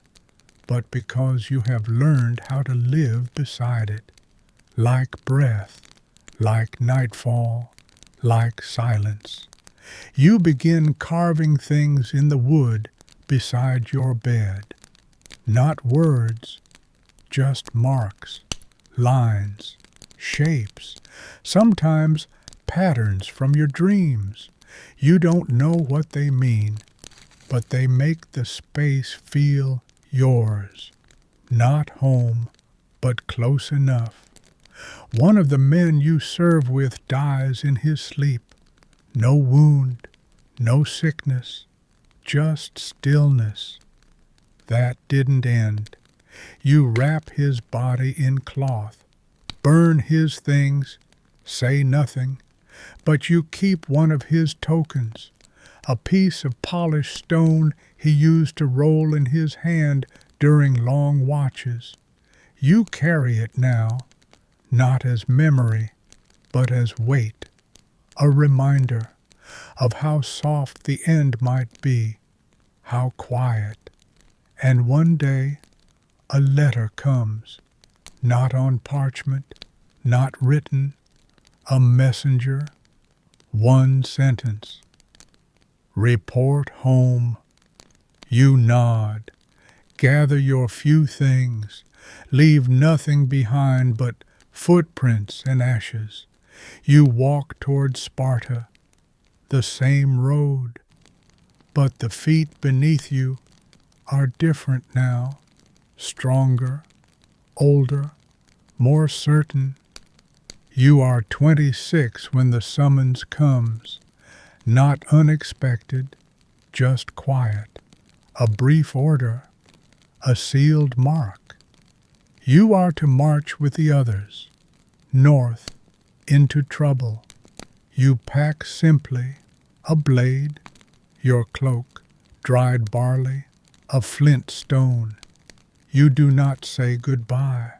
S1: but because you have learned how to live beside it, like breath, like nightfall, like silence. You begin carving things in the wood beside your bed. Not words, just marks, lines, shapes, sometimes patterns from your dreams. You don't know what they mean, but they make the space feel yours. Not home, but close enough. One of the men you serve with dies in his sleep. No wound, no sickness, just stillness. That didn't end. You wrap his body in cloth, burn his things, say nothing, but you keep one of his tokens, a piece of polished stone he used to roll in his hand during long watches. You carry it now, not as memory, but as weight, a reminder of how soft the end might be, how quiet. And one day a letter comes, not on parchment, not written, a messenger, one sentence. Report home. You nod, gather your few things, leave nothing behind but footprints and ashes. You walk toward Sparta, the same road, but the feet beneath you are different now, stronger, older, more certain. You are 26 when the summons comes, Not unexpected, just quiet, a brief order, a sealed mark. You are to march with the others, north, into trouble. You pack simply, a blade, your cloak, dried barley, a flint stone. You do not say goodbye.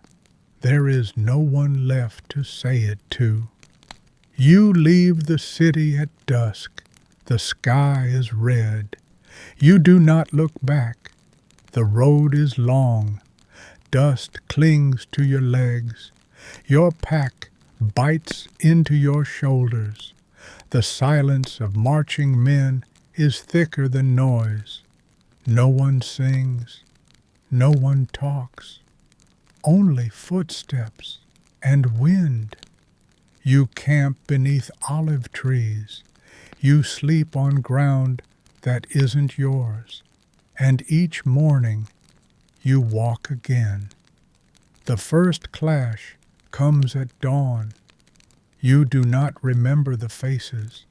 S1: There is no one left to say it to. You leave the city at dusk. The sky is red. You do not look back. The road is long. Dust clings to your legs. Your pack bites into your shoulders. The silence of marching men is thicker than noise. No one sings. No one talks. Only footsteps and wind. You camp beneath olive trees. You sleep on ground that isn't yours. And each morning you walk again. The first clash comes at dawn. You do not remember the faces,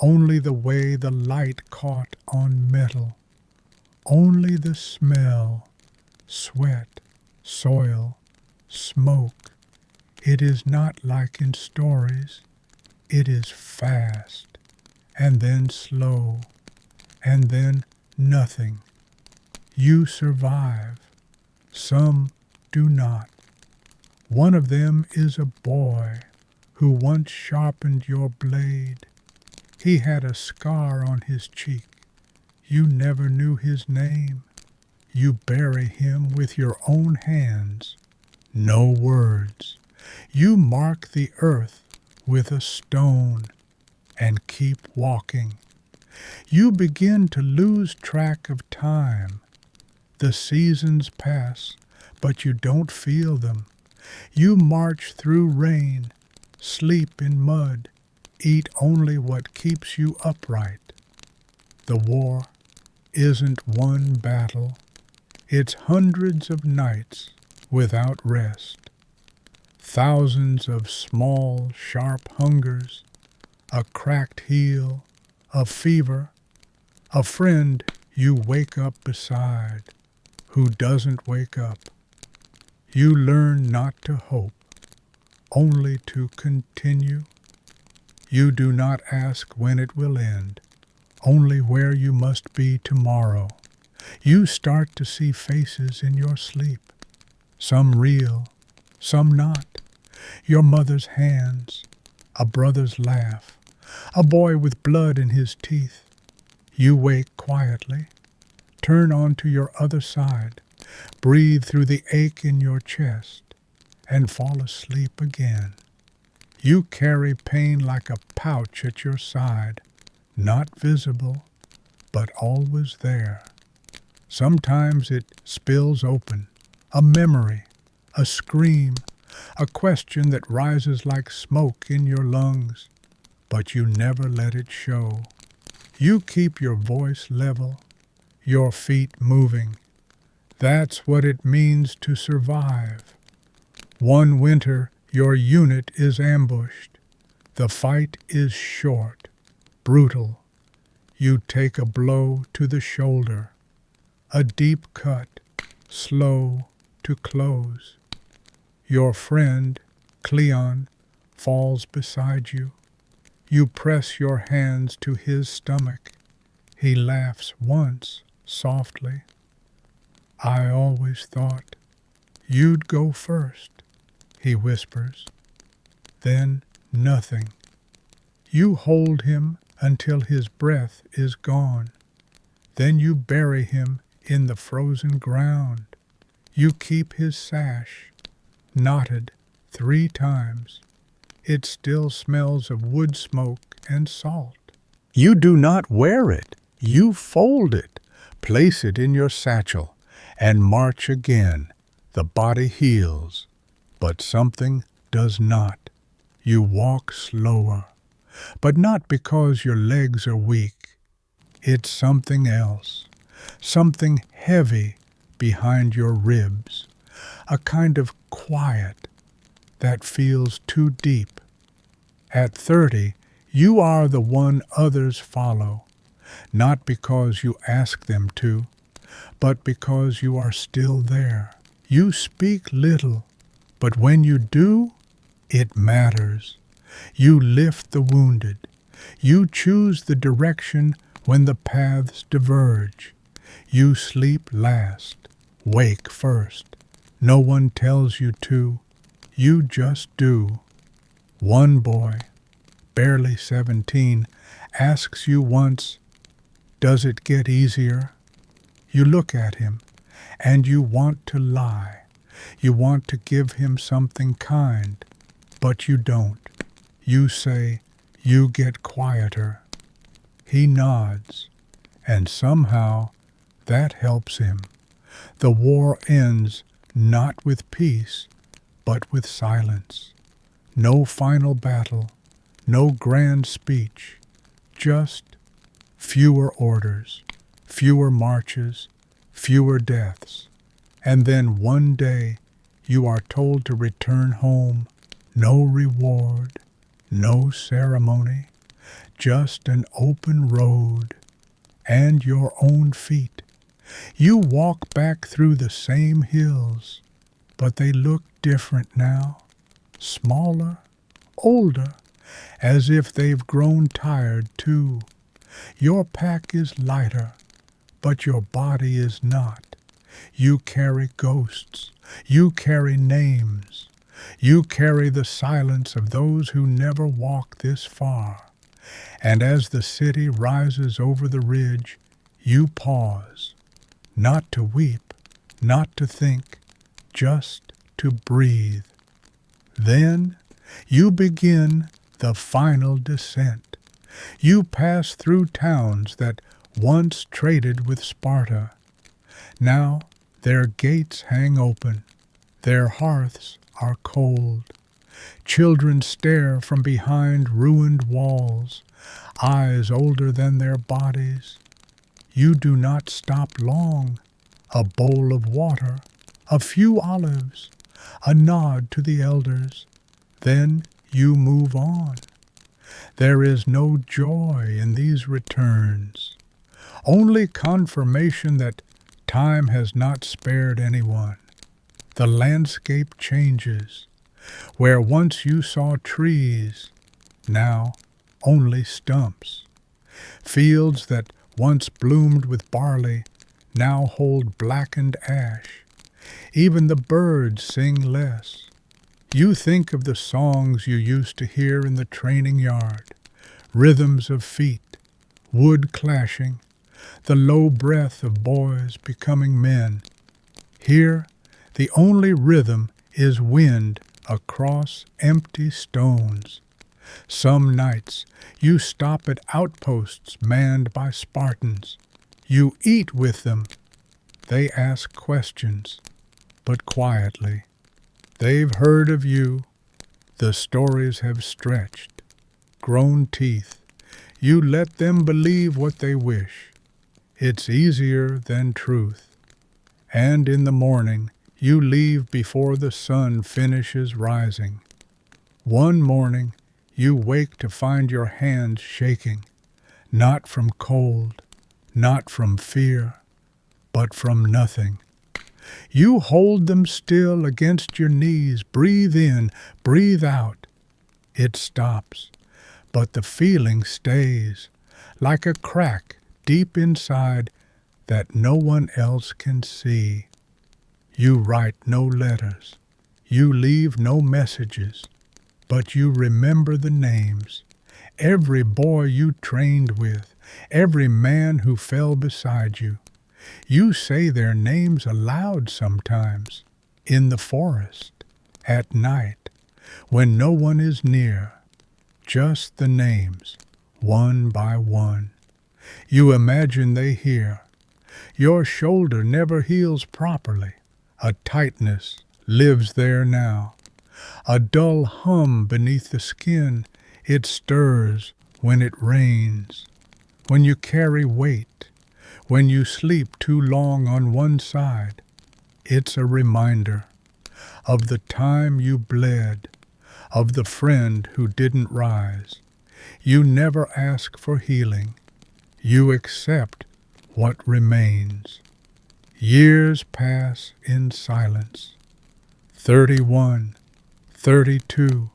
S1: only the way the light caught on metal, only the smell, sweat, soil, smoke. It is not like in stories. It is fast, and then slow, and then nothing. You survive. Some do not. One of them is a boy who once sharpened your blade. He had a scar on his cheek. You never knew his name. You bury him with your own hands. No words. You mark the earth with a stone and keep walking. You begin to lose track of time. The seasons pass, but you don't feel them. You march through rain, sleep in mud, eat only what keeps you upright. The war isn't one battle. It's hundreds of nights without rest. Thousands of small, sharp hungers, a cracked heel, a fever, a friend you wake up beside who doesn't wake up. You learn not to hope, only to continue. You do not ask when it will end, only where you must be tomorrow. You start to see faces in your sleep, some real, some not. Your mother's hands, a brother's laugh, a boy with blood in his teeth. You wake quietly, turn onto your other side, breathe through the ache in your chest, and fall asleep again. You carry pain like a pouch at your side, not visible, but always there. Sometimes it spills open, a memory, a scream, a question that rises like smoke in your lungs, but you never let it show. You keep your voice level, your feet moving. That's what it means to survive. One winter, your unit is ambushed. The fight is short, brutal. You take a blow to the shoulder, a deep cut, slow to close. Your friend, Cleon, falls beside you. You press your hands to his stomach. He laughs once, softly. I always thought you'd go first, he whispers. Then nothing. You hold him until his breath is gone. Then you bury him in the frozen ground. You keep his sash, knotted 3 times. It still smells of wood smoke and salt. You do not wear it. You fold it, place it in your satchel, and march again. The body heals, but something does not. You walk slower, but not because your legs are weak. It's something else, something heavy behind your ribs, a kind of quiet that feels too deep. At 30, You are the one others follow, not because you ask them to, but because you are still there. You speak little, but when you do, it matters. You lift the wounded. You choose the direction when the paths diverge. You sleep last, wake first. No one tells you to. You just do. One boy, barely 17, asks you once, "Does it get easier?" You look at him, and you want to lie. You want to give him something kind, but you don't. You say, "You get quieter." He nods, and somehow that helps him. The war ends not with peace, but with silence. No final battle, no grand speech, just fewer orders, fewer marches, fewer deaths. And then one day you are told to return home. No reward, no ceremony, just an open road and your own feet. You walk back through the same hills, but they look different now, smaller, older, as if they've grown tired too. Your pack is lighter, but your body is not. You carry ghosts, you carry names, you carry the silence of those who never walk this far. And as the city rises over the ridge, you pause, not to weep, not to think, just to breathe. Then you begin the final descent. You pass through towns that once traded with Sparta. Now their gates hang open, their hearths are cold. Children stare from behind ruined walls, eyes older than their bodies. You do not stop long. A bowl of water, a few olives, a nod to the elders. Then you move on. There is no joy in these returns, only confirmation that time has not spared anyone. The landscape changes. Where once you saw trees, now only stumps. Fields that once bloomed with barley now hold blackened ash. Even the birds sing less. You think of the songs you used to hear in the training yard, rhythms of feet, wood clashing, the low breath of boys becoming men. Here, the only rhythm is wind across empty stones. Some nights you stop at outposts manned by Spartans. You eat with them. They ask questions, but quietly. They've heard of you. The stories have stretched, grown teeth. You let them believe what they wish. It's easier than truth. And in the morning, you leave before the sun finishes rising. One morning, you wake to find your hands shaking, not from cold, not from fear, but from nothing. You hold them still against your knees, breathe in, breathe out. It stops, but the feeling stays, like a crack deep inside that no one else can see. You write no letters, you leave no messages, but you remember the names. Every boy you trained with, every man who fell beside you. You say their names aloud sometimes, in the forest, at night, when no one is near. Just the names, one by one. You imagine they hear. Your shoulder never heals properly. A tightness lives there now. A dull hum beneath the skin, it stirs when it rains. When you carry weight, when you sleep too long on one side, it's a reminder of the time you bled, of the friend who didn't rise. You never ask for healing. You accept what remains. Years pass in silence. 31, 32.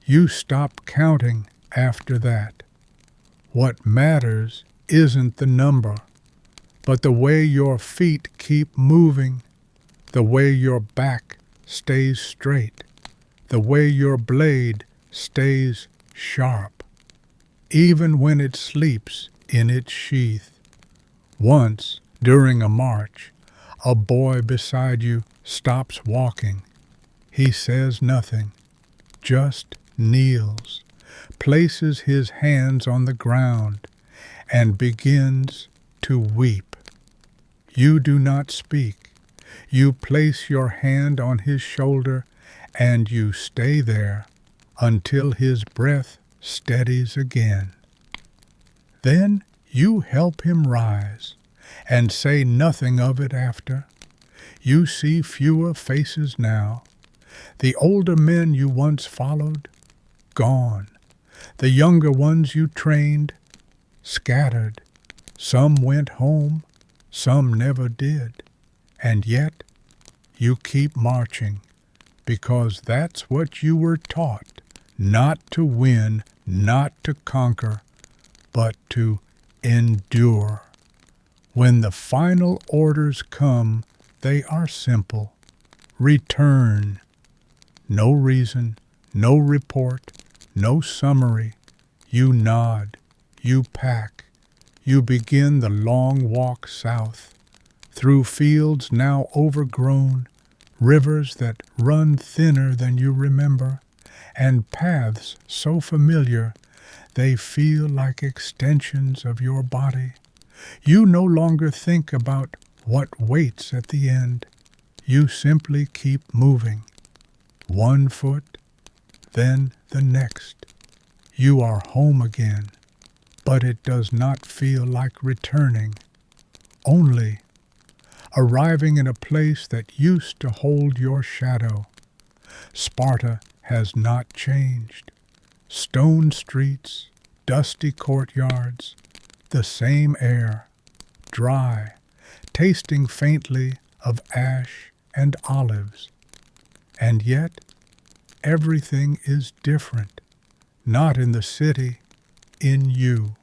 S1: You stop counting after that. What matters isn't the number, but the way your feet keep moving, the way your back stays straight, the way your blade stays sharp, even when it sleeps in its sheath. Once, during a march, a boy beside you stops walking. He says nothing, just kneels, places his hands on the ground, and begins to weep. You do not speak. You place your hand on his shoulder, and you stay there until his breath steadies again. Then you help him rise, and say nothing of it after. You see fewer faces now. The older men you once followed, gone. The younger ones you trained, scattered. Some went home, some never did. And yet you keep marching, because that's what you were taught, not to win, not to conquer, but to endure. When the final orders come, they are simple. Return. No reason, no report, no summary. You nod, you pack, you begin the long walk south, through fields now overgrown, rivers that run thinner than you remember, and paths so familiar they feel like extensions of your body. You no longer think about what waits at the end. You simply keep moving. One foot, then the next. You are home again, but it does not feel like returning. Only arriving in a place that used to hold your shadow. Sparta has not changed. Stone streets, dusty courtyards, the same air, dry, tasting faintly of ash and olives. And yet, everything is different, not in the city, in you.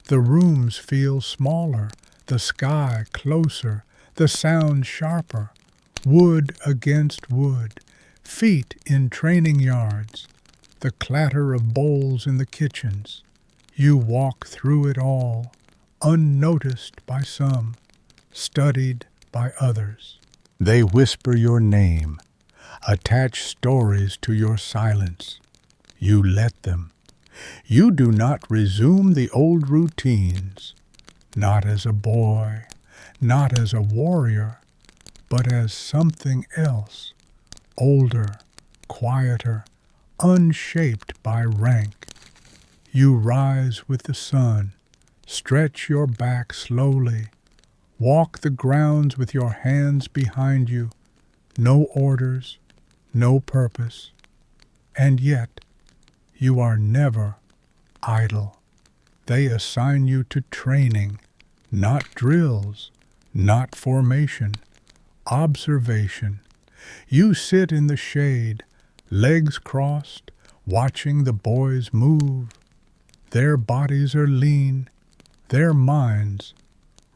S1: The rooms feel smaller, the sky closer, the sound sharper, wood against wood, feet in training yards, the clatter of bowls in the kitchens. You walk through it all, unnoticed by some, studied by others. They whisper your name, attach stories to your silence. You let them. You do not resume the old routines, not as a boy, not as a warrior, but as something else, older, quieter, unshaped by rank. You rise with the sun, stretch your back slowly, walk the grounds with your hands behind you, no orders, no purpose, and yet you are never idle. They assign you to training, not drills, not formation, observation. You sit in the shade, legs crossed, watching the boys move. Their bodies are lean, their minds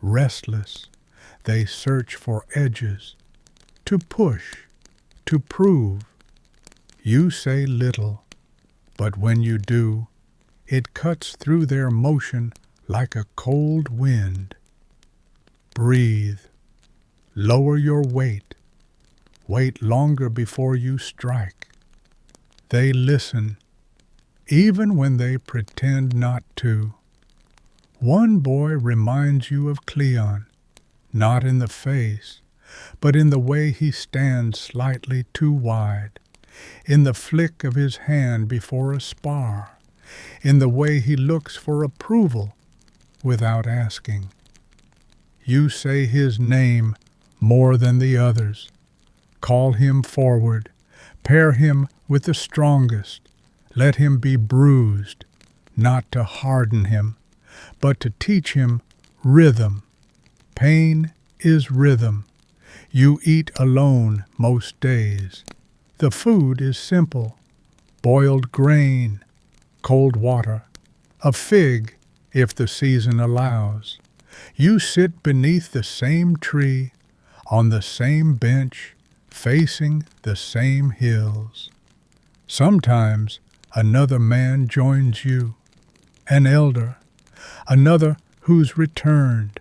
S1: restless. They search for edges, to push, to prove. You say little, but when you do, it cuts through their motion like a cold wind. Breathe. Lower your weight. Wait longer before you strike. They listen, even when they pretend not to. One boy reminds you of Cleon, not in the face, but in the way he stands slightly too wide, in the flick of his hand before a spar, in the way he looks for approval without asking. You say his name more than the others. Call him forward. Pair him with the strongest. Let him be bruised, not to harden him, but to teach him rhythm. Pain is rhythm. You eat alone most days. The food is simple: boiled grain, cold water, a fig if the season allows. You sit beneath the same tree, on the same bench, facing the same hills. Sometimes another man joins you, an elder, another who's returned.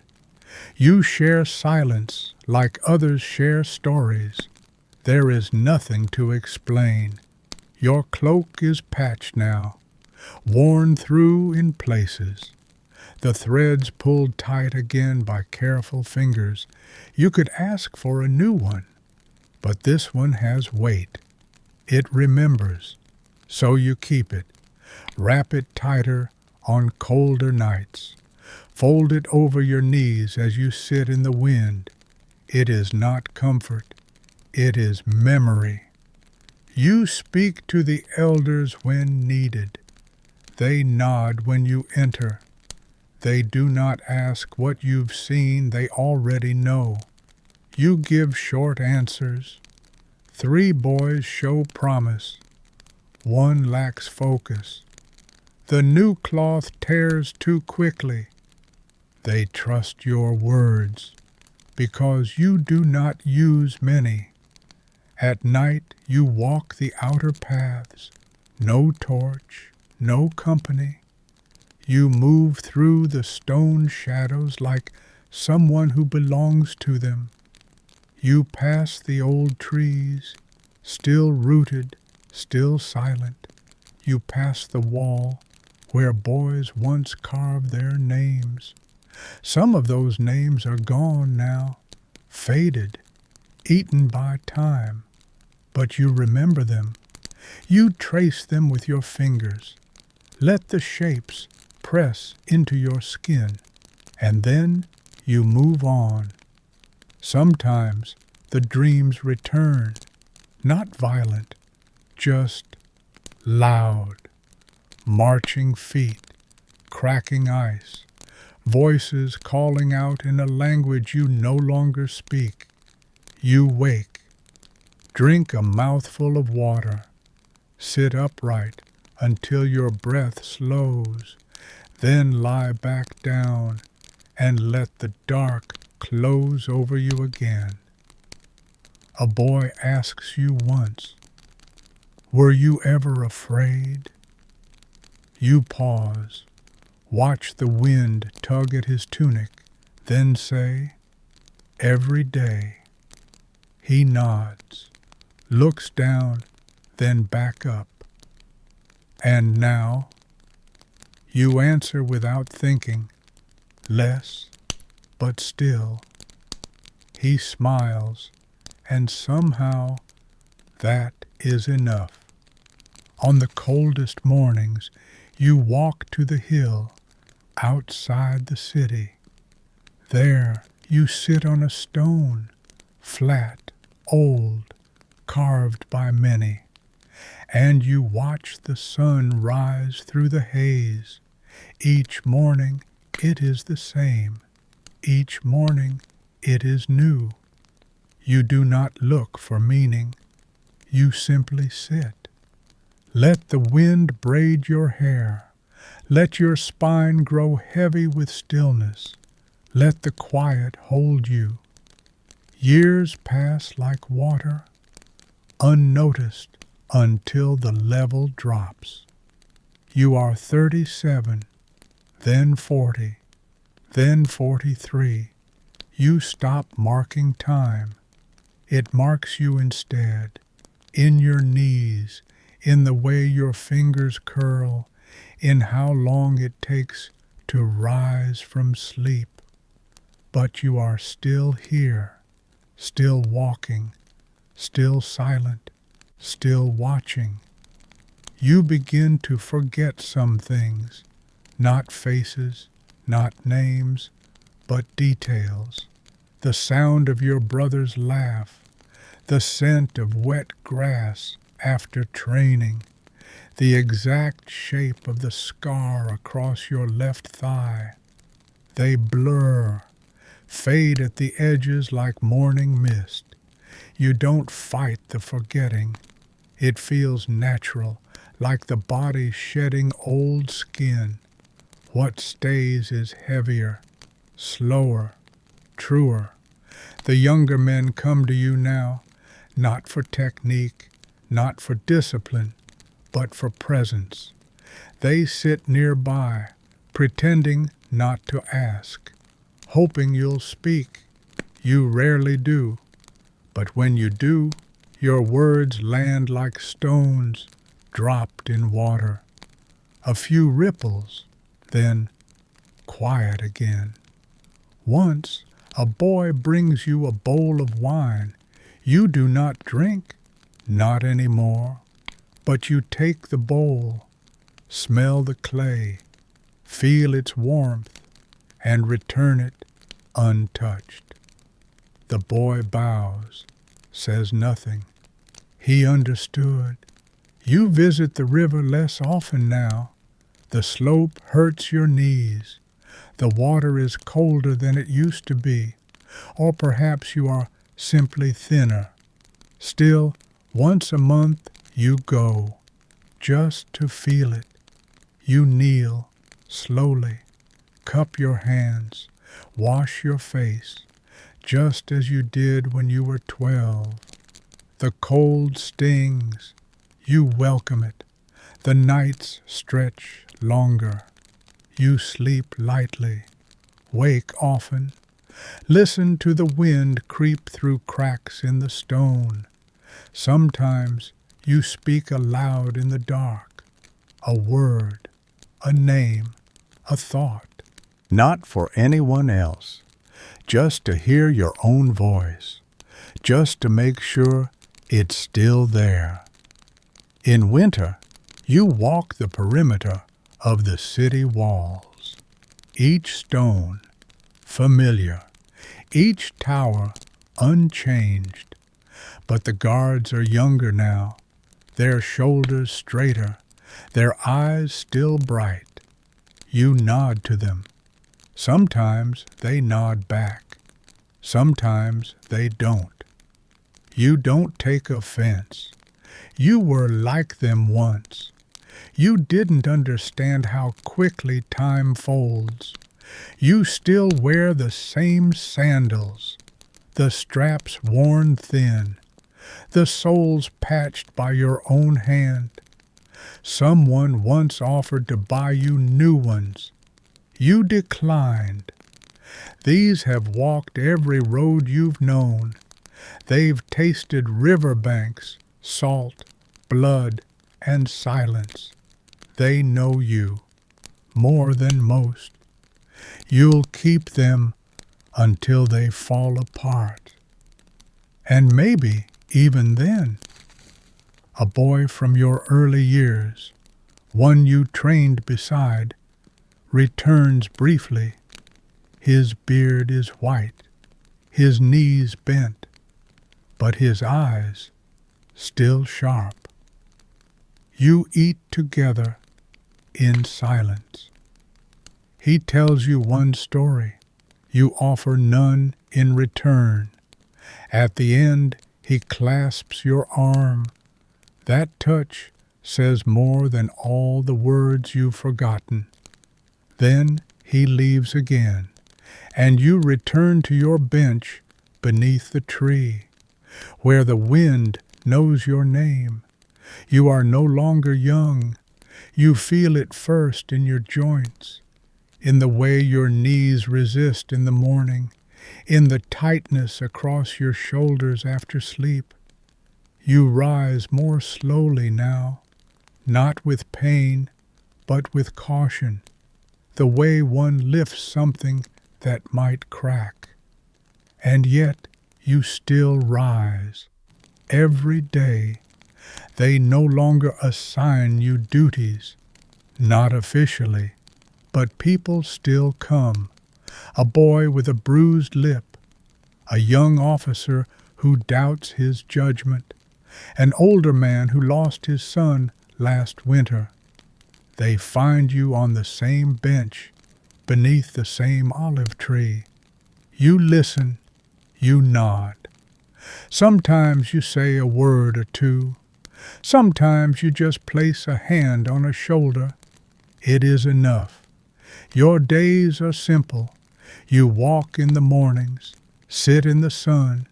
S1: You share silence like others share stories. There is nothing to explain. Your cloak is patched now, worn through in places, the threads pulled tight again by careful fingers. You could ask for a new one, but this one has weight. It remembers, so you keep it. Wrap it tighter on colder nights. Fold it over your knees as you sit in the wind. It is not comfort, it is memory. You speak to the elders when needed. They nod when you enter. They do not ask what you've seen, they already know. You give short answers. 3 boys show promise. 1 lacks focus. The new cloth tears too quickly. They trust your words because you do not use many. At night you walk the outer paths. No torch, no company. You move through the stone shadows like someone who belongs to them. You pass the old trees, still rooted, still silent. You pass the wall where boys once carved their names. Some of those names are gone now, faded, eaten by time, but you remember them. You trace them with your fingers. Let the shapes press into your skin, and then you move on. Sometimes the dreams return, not violent, just loud, marching feet, cracking ice, voices calling out in a language you no longer speak. You wake, drink a mouthful of water, sit upright until your breath slows, then lie back down and let the dark close over you again. A boy asks you once, "Were you ever afraid?" You pause, watch the wind tug at his tunic, then say, "Every day." He nods, looks down, then back up. "And now?" You answer without thinking, "Less, but still." He smiles, and somehow that is enough. On the coldest mornings, you walk to the hill outside the city. There you sit on a stone, flat, old, carved by many, and you watch the sun rise through the haze. Each morning it is the same. Each morning it is new. You do not look for meaning. You simply sit. Let the wind braid your hair. Let your spine grow heavy with stillness. Let the quiet hold you. Years pass like water, unnoticed until the level drops. You are 37, then 40, then 43. You stop marking time. It marks you instead, in your knees, in the way your fingers curl, in how long it takes to rise from sleep. But you are still here, still walking, still silent, still watching. You begin to forget some things, not faces, not names, but details. The sound of your brother's laugh, the scent of wet grass after training, the exact shape of the scar across your left thigh. They blur, fade at the edges like morning mist. You don't fight the forgetting. It feels natural, like the body shedding old skin. What stays is heavier, slower, truer. The younger men come to you now, not for technique, not for discipline, but for presence. They sit nearby, pretending not to ask, hoping you'll speak. You rarely do, but when you do, your words land like stones dropped in water. A few ripples, then quiet again. Once a boy brings you a bowl of wine. You do not drink, not anymore, but you take the bowl, smell the clay, feel its warmth, and return it untouched. The boy bows, says nothing. He understood. You visit the river less often now. The slope hurts your knees. The water is colder than it used to be, or perhaps you are simply thinner. Still, once a month you go, just to feel it. You kneel, slowly, cup your hands, wash your face, just as you did when you were 12. The cold stings. You welcome it. The nights stretch longer. You sleep lightly, wake often. Listen to the wind creep through cracks in the stone. Sometimes you speak aloud in the dark, a word, a name, a thought. Not for anyone else, just to hear your own voice, just to make sure it's still there. In winter, you walk the perimeter of the city walls. Each stone, familiar, each tower unchanged. But the guards are younger now, their shoulders straighter, their eyes still bright. You nod to them. Sometimes they nod back. Sometimes they don't. You don't take offense. You were like them once. You didn't understand how quickly time folds. You still wear the same sandals, the straps worn thin, the soles patched by your own hand. Someone once offered to buy you new ones. You declined. These have walked every road you've known. They've tasted riverbanks, salt, blood, and silence. They know you, more than most. You'll keep them until they fall apart. And maybe, even then, a boy from your early years, one you trained beside, returns briefly. His beard is white, his knees bent, but his eyes still sharp. You eat together in silence. He tells you one story. You offer none in return. At the end, he clasps your arm. That touch says more than all the words you've forgotten. Then he leaves again, and you return to your bench beneath the tree, where the wind knows your name. You are no longer young. You feel it first in your joints, in the way your knees resist in the morning, in the tightness across your shoulders after sleep. You rise more slowly now, not with pain, but with caution, the way one lifts something that might crack. And yet you still rise. Every day they no longer assign you duties, not officially, but people still come. A boy with a bruised lip, a young officer who doubts his judgment, an older man who lost his son last winter. They find you on the same bench, beneath the same olive tree. You listen, you nod. Sometimes you say a word or two. Sometimes you just place a hand on a shoulder. It is enough. Your days are simple. You walk in the mornings, sit in the sun,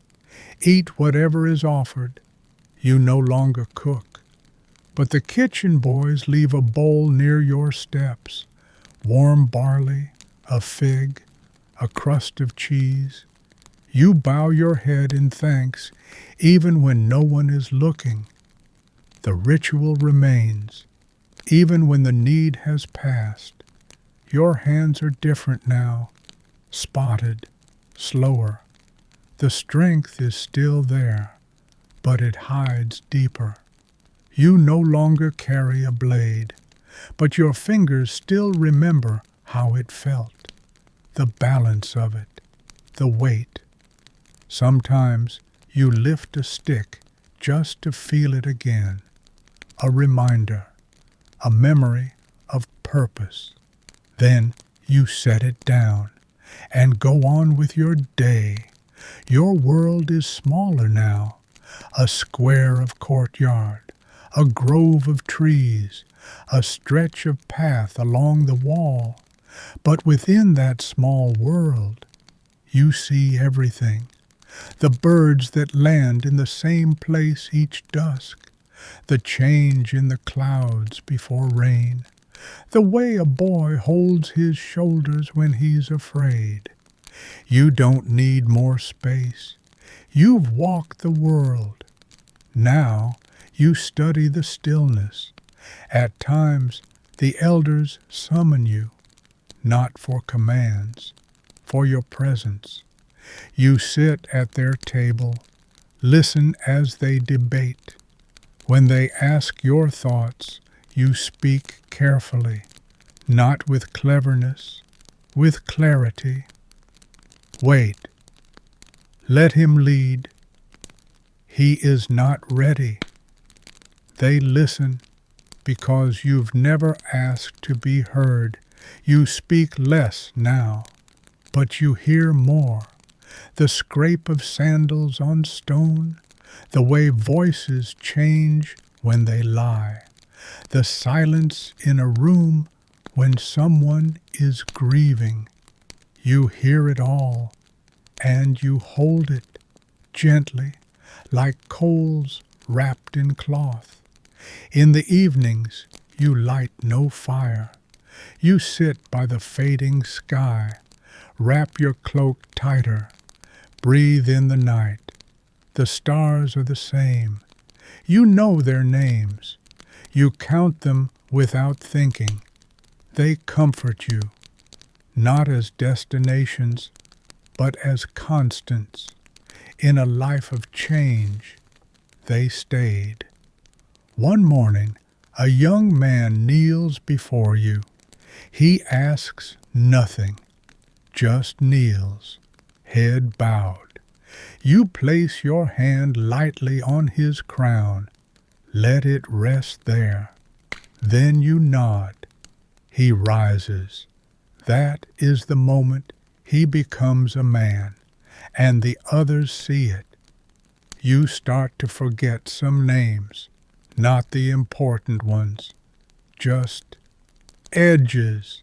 S1: eat whatever is offered. You no longer cook. But the kitchen boys leave a bowl near your steps, warm barley, a fig, a crust of cheese. You bow your head in thanks even when no one is looking. The ritual remains, even when the need has passed. Your hands are different now, spotted, slower. The strength is still there, but it hides deeper. You no longer carry a blade, but your fingers still remember how it felt, the balance of it, the weight. Sometimes you lift a stick just to feel it again, a reminder, a memory of purpose. Then you set it down and go on with your day. Your world is smaller now, a square of courtyard, a grove of trees, a stretch of path along the wall. But within that small world, you see everything. The birds that land in the same place each dusk, the change in the clouds before rain, the way a boy holds his shoulders when he's afraid. You don't need more space. You've walked the world. Now you study the stillness. At times the elders summon you, not for commands, for your presence. You sit at their table, listen as they debate. When they ask your thoughts, you speak carefully, not with cleverness, with clarity. Wait. Let him lead. He is not ready. They listen because you've never asked to be heard. You speak less now, but you hear more. The scrape of sandals on stone, the way voices change when they lie, the silence in a room when someone is grieving. You hear it all, and you hold it gently, like coals wrapped in cloth. In the evenings you light no fire. You sit by the fading sky, wrap your cloak tighter, breathe in the night. The stars are the same. You know their names. You count them without thinking. They comfort you, not as destinations, but as constants. In a life of change, they stayed. One morning, a young man kneels before you. He asks nothing, just kneels, head bowed. You place your hand lightly on his crown. Let it rest there. Then you nod. He rises. That is the moment he becomes a man, and the others see it. You start to forget some names, not the important ones, just edges.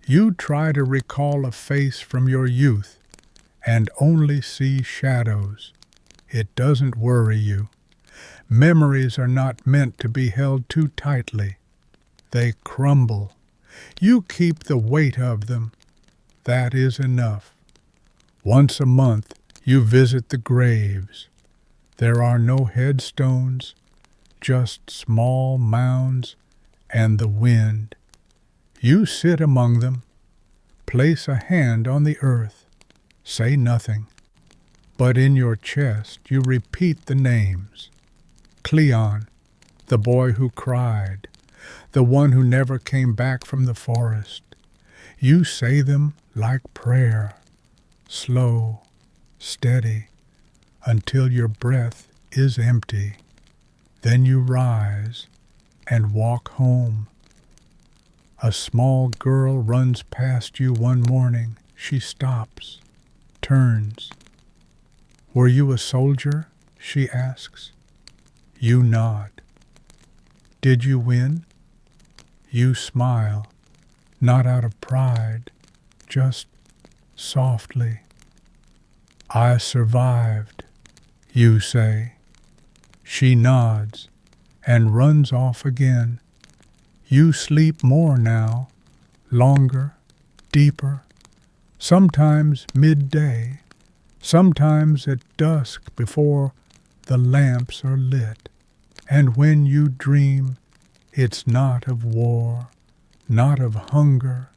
S1: You try to recall a face from your youth and only see shadows. It doesn't worry you. Memories are not meant to be held too tightly. They crumble. You keep the weight of them. That is enough. Once a month you visit the graves. There are no headstones, just small mounds and the wind. You sit among them, place a hand on the earth, say nothing, but in your chest you repeat the names. Cleon, the boy who cried, the one who never came back from the forest. You say them like prayer, slow, steady, until your breath is empty. Then you rise, and walk home. A small girl runs past you one morning. She stops, turns. "Were you a soldier?" she asks. You nod. "Did you win?" You smile, not out of pride, just softly. "I survived," you say. She nods and runs off again. You sleep more now, longer, deeper, sometimes midday, sometimes at dusk before the lamps are lit. And when you dream, it's not of war, not of hunger.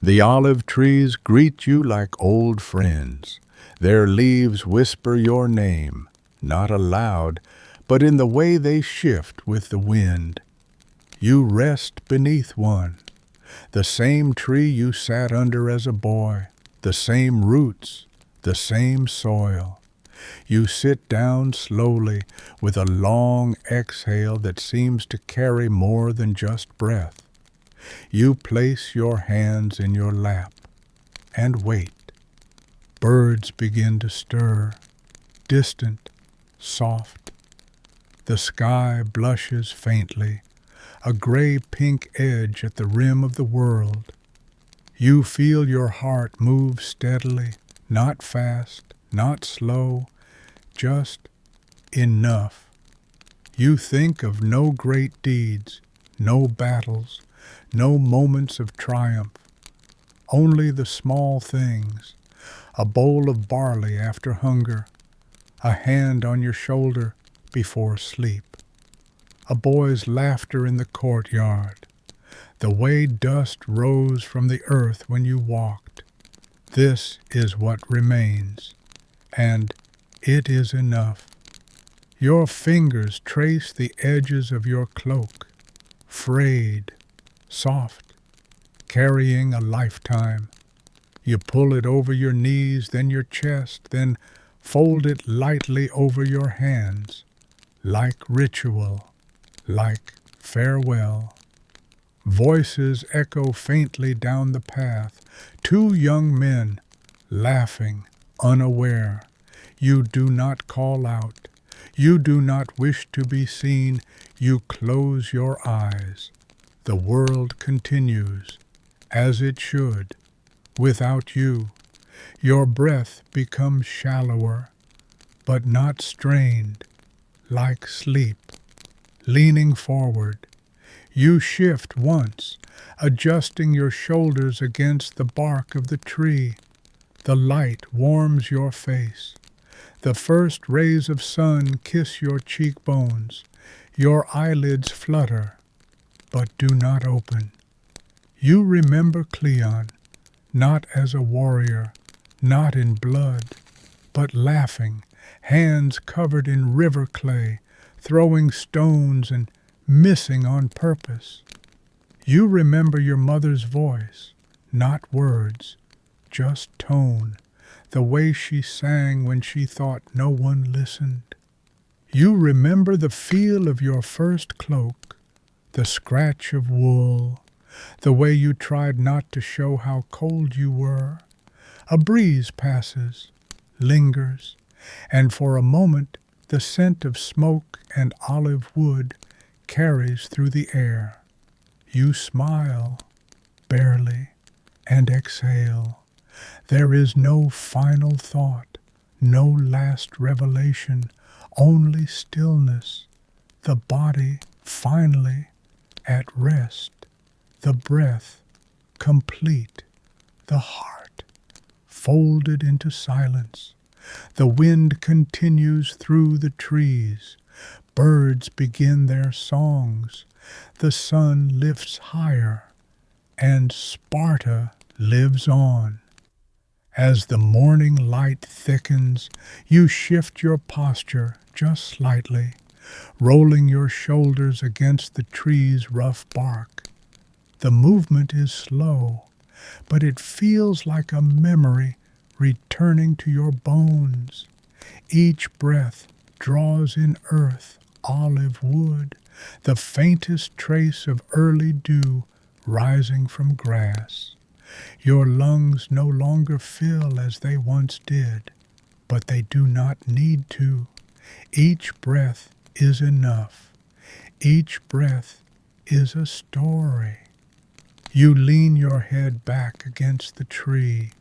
S1: The olive trees greet you like old friends. Their leaves whisper your name, not aloud, but in the way they shift with the wind. You rest beneath one, the same tree you sat under as a boy, the same roots, the same soil. You sit down slowly with a long exhale that seems to carry more than just breath. You place your hands in your lap and wait. Birds begin to stir, distant, soft. The sky blushes faintly, a gray-pink edge at the rim of the world. You feel your heart move steadily, not fast, not slow, just enough. You think of no great deeds, no battles, no moments of triumph, only the small things, a bowl of barley after hunger, a hand on your shoulder before sleep, a boy's laughter in the courtyard, the way dust rose from the earth when you walked. This is what remains, and it is enough. Your fingers trace the edges of your cloak, frayed, soft, carrying a lifetime. You pull it over your knees, then your chest, then fold it lightly over your hands, like ritual, like farewell. Voices echo faintly down the path, two young men, laughing, unaware. You do not call out. You do not wish to be seen. You close your eyes. The world continues, as it should, without you. Your breath becomes shallower, but not strained, like sleep. Leaning forward, you shift once, adjusting your shoulders against the bark of the tree. The light warms your face. The first rays of sun kiss your cheekbones. Your eyelids flutter, but do not open. You remember Cleon, not as a warrior, not in blood, but laughing, hands covered in river clay, throwing stones and missing on purpose. You remember your mother's voice, not words, just tone, the way she sang when she thought no one listened. You remember the feel of your first cloak, the scratch of wool, the way you tried not to show how cold you were. A breeze passes, lingers, and for a moment the scent of smoke and olive wood carries through the air. You smile, barely, and exhale. There is no final thought, no last revelation, only stillness, the body finally at rest, the breath complete, the heart folded into silence. The wind continues through the trees. Birds begin their songs. The sun lifts higher, and Sparta lives on. As the morning light thickens, you shift your posture just slightly, rolling your shoulders against the tree's rough bark. The movement is slow, but it feels like a memory returning to your bones. Each breath draws in earth, olive wood, the faintest trace of early dew rising from grass. Your lungs no longer fill as they once did, but they do not need to. Each breath is enough. Each breath is a story. You lean your head back against the tree.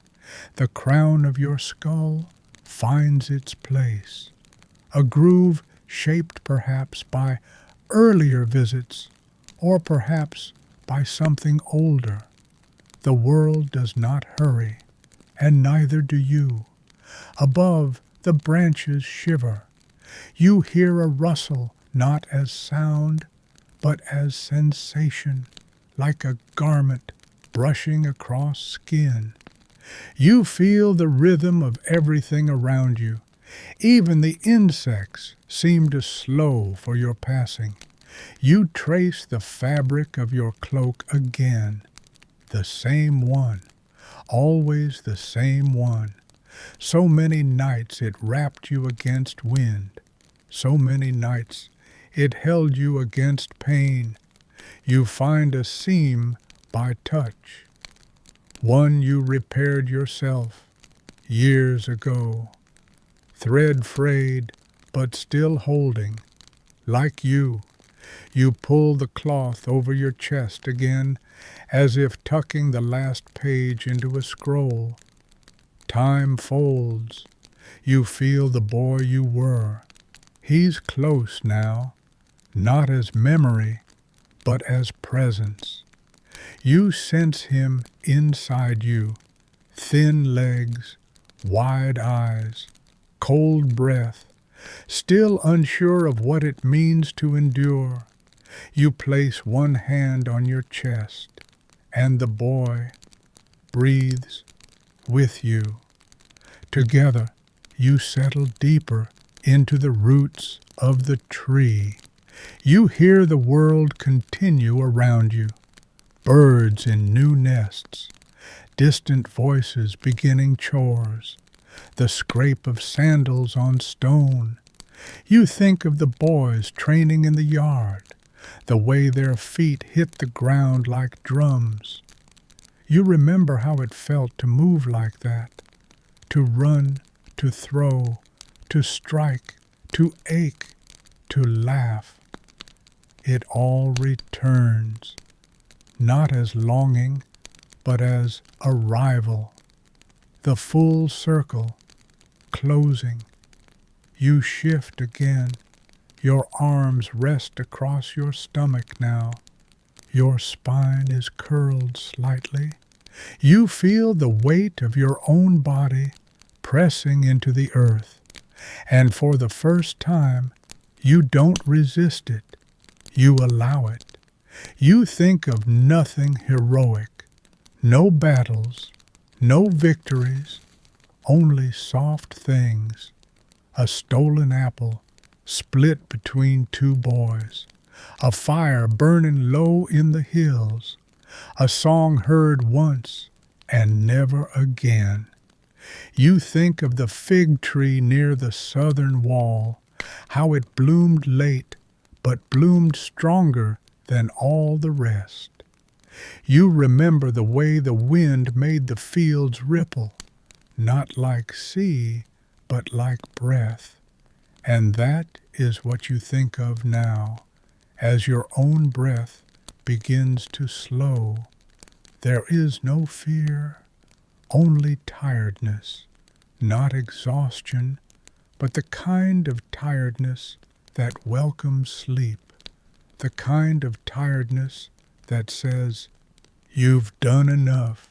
S1: The crown of your skull finds its place, a groove shaped perhaps by earlier visits or perhaps by something older. The world does not hurry, and neither do you. Above, the branches shiver. You hear a rustle not as sound, but as sensation, like a garment brushing across skin. You feel the rhythm of everything around you. Even the insects seem to slow for your passing. You trace the fabric of your cloak again. The same one, always the same one. So many nights it wrapped you against wind. So many nights it held you against pain. You find a seam by touch, one you repaired yourself years ago, thread frayed but still holding. Like you pull the cloth over your chest again, as if tucking the last page into a scroll. Time folds. You feel the boy you were. He's close now, not as memory, but as presence. You sense him inside you, thin legs, wide eyes, cold breath, still unsure of what it means to endure. You place one hand on your chest, and the boy breathes with you. Together, you settle deeper into the roots of the tree. You hear the world continue around you, birds in new nests, distant voices beginning chores, the scrape of sandals on stone. You think of the boys training in the yard, the way their feet hit the ground like drums. You remember how it felt to move like that, to run, to throw, to strike, to ache, to laugh. It all returns, not as longing, but as arrival. The full circle, closing. You shift again. Your arms rest across your stomach now. Your spine is curled slightly. You feel the weight of your own body pressing into the earth. And for the first time, you don't resist it. You allow it. You think of nothing heroic, no battles, no victories, only soft things. A stolen apple split between two boys, a fire burning low in the hills, a song heard once and never again. You think of the fig tree near the southern wall, how it bloomed late, but bloomed stronger than all the rest. You remember the way the wind made the fields ripple, not like sea, but like breath. And that is what you think of now, as your own breath begins to slow. There is no fear, only tiredness, not exhaustion, but the kind of tiredness that welcomes sleep, the kind of tiredness that says, "You've done enough.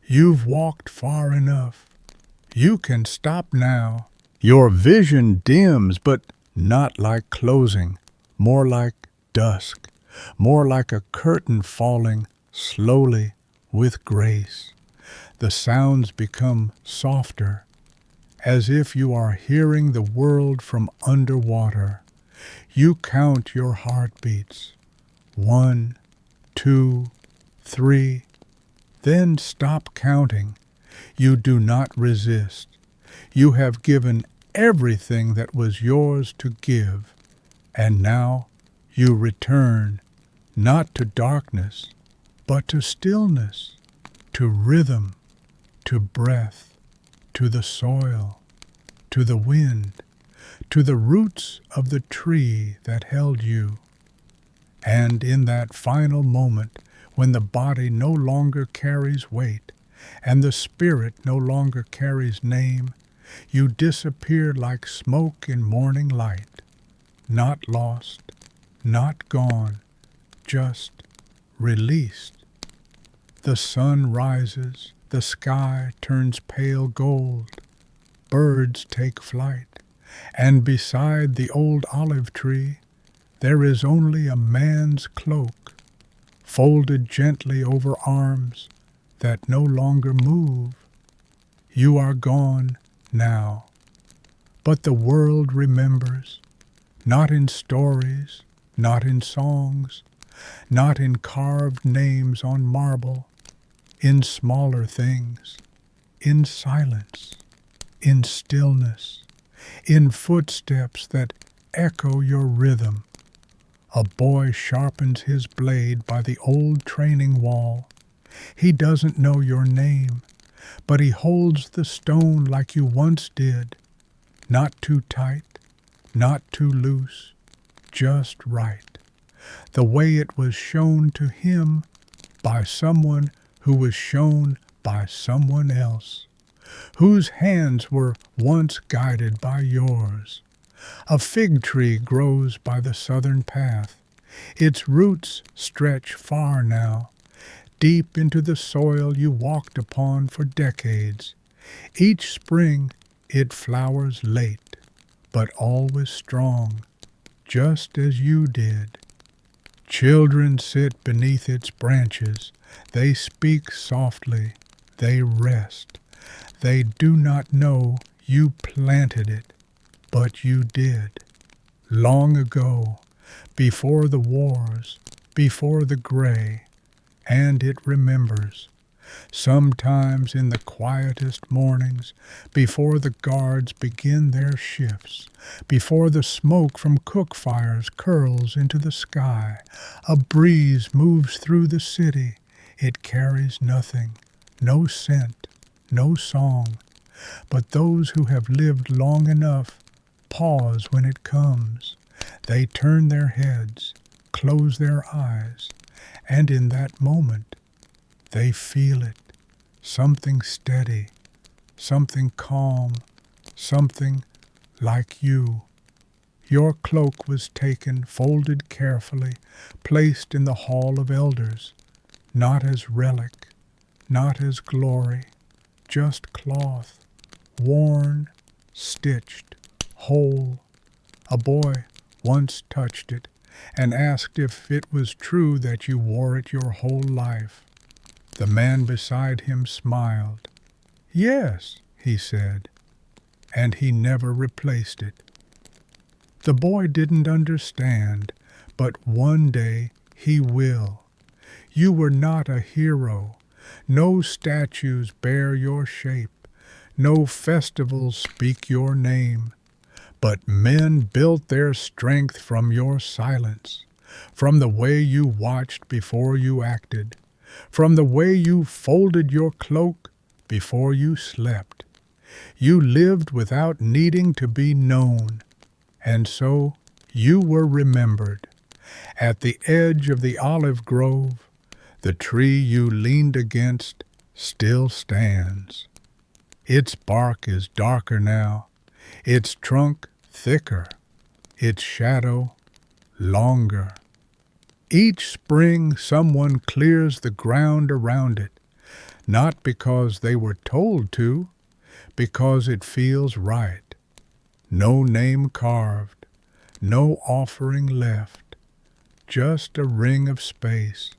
S1: You've walked far enough. You can stop now." Your vision dims, but not like closing, more like dusk, more like a curtain falling slowly with grace. The sounds become softer, as if you are hearing the world from underwater. You count your heartbeats. 1, 2, 3. Then stop counting. You do not resist. You have given everything that was yours to give, and now You return not to darkness, but to stillness, to rhythm, to breath, to the soil, to the wind, to the roots of the tree that held you. And in that final moment, when the body no longer carries weight, and the spirit no longer carries name, you disappear like smoke in morning light, not lost, not gone, just released. The sun rises, the sky turns pale gold, birds take flight, and beside the old olive tree there is only a man's cloak, folded gently over arms that no longer move. You are gone now, but the world remembers, not in stories, not in songs, not in carved names on marble, in smaller things, in silence, in stillness, in footsteps that echo your rhythm. A boy sharpens his blade by the old training wall. He doesn't know your name, but he holds the stone like you once did, not too tight, not too loose, just right, the way it was shown to him by someone who was shown by someone else, whose hands were once guided by yours. A fig tree grows by the southern path. Its roots stretch far now, deep into the soil you walked upon for decades. Each spring it flowers late, but always strong, just as you did. Children sit beneath its branches. They speak softly. They rest. They do not know you planted it, but you did. Long ago, before the wars, before the gray, and it remembers. Sometimes in the quietest mornings, before the guards begin their shifts, before the smoke from cook fires curls into the sky, a breeze moves through the city. It carries nothing, no scent, no song. But those who have lived long enough pause when it comes. They turn their heads, close their eyes, and in that moment they feel it, something steady, something calm, something like you. Your cloak was taken, folded carefully, placed in the hall of elders, not as relic, not as glory, just cloth, worn, stitched, whole. A boy once touched it and asked if it was true that you wore it your whole life. The man beside him smiled. Yes, he said, and he never replaced it. The boy didn't understand, but one day he will. You were not a hero. No statues bear your shape. No festivals speak your name. But men built their strength from your silence, from the way you watched before you acted, from the way you folded your cloak before you slept. You lived without needing to be known, and so you were remembered. At the edge of the olive grove, the tree you leaned against still stands. Its bark is darker now, its trunk thicker, its shadow longer. Each spring someone clears the ground around it, not because they were told to, because it feels right. No name carved, no offering left, just a ring of space,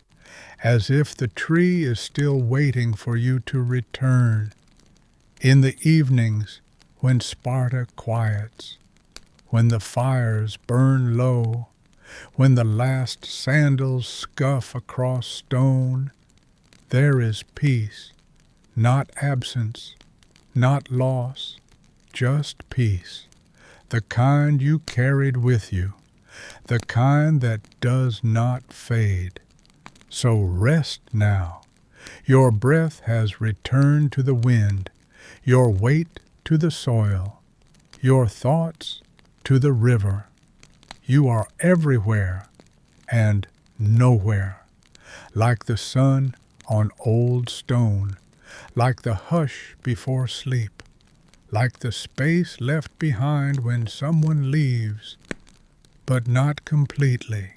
S1: as if the tree is still waiting for you to return. In the evenings, when Sparta quiets, when the fires burn low, when the last sandals scuff across stone, there is peace, not absence, not loss, just peace, the kind you carried with you, the kind that does not fade. So rest now. Your breath has returned to the wind, your weight to the soil, your thoughts to the river. You are everywhere and nowhere, like the sun on old stone, like the hush before sleep, like the space left behind when someone leaves, but not completely.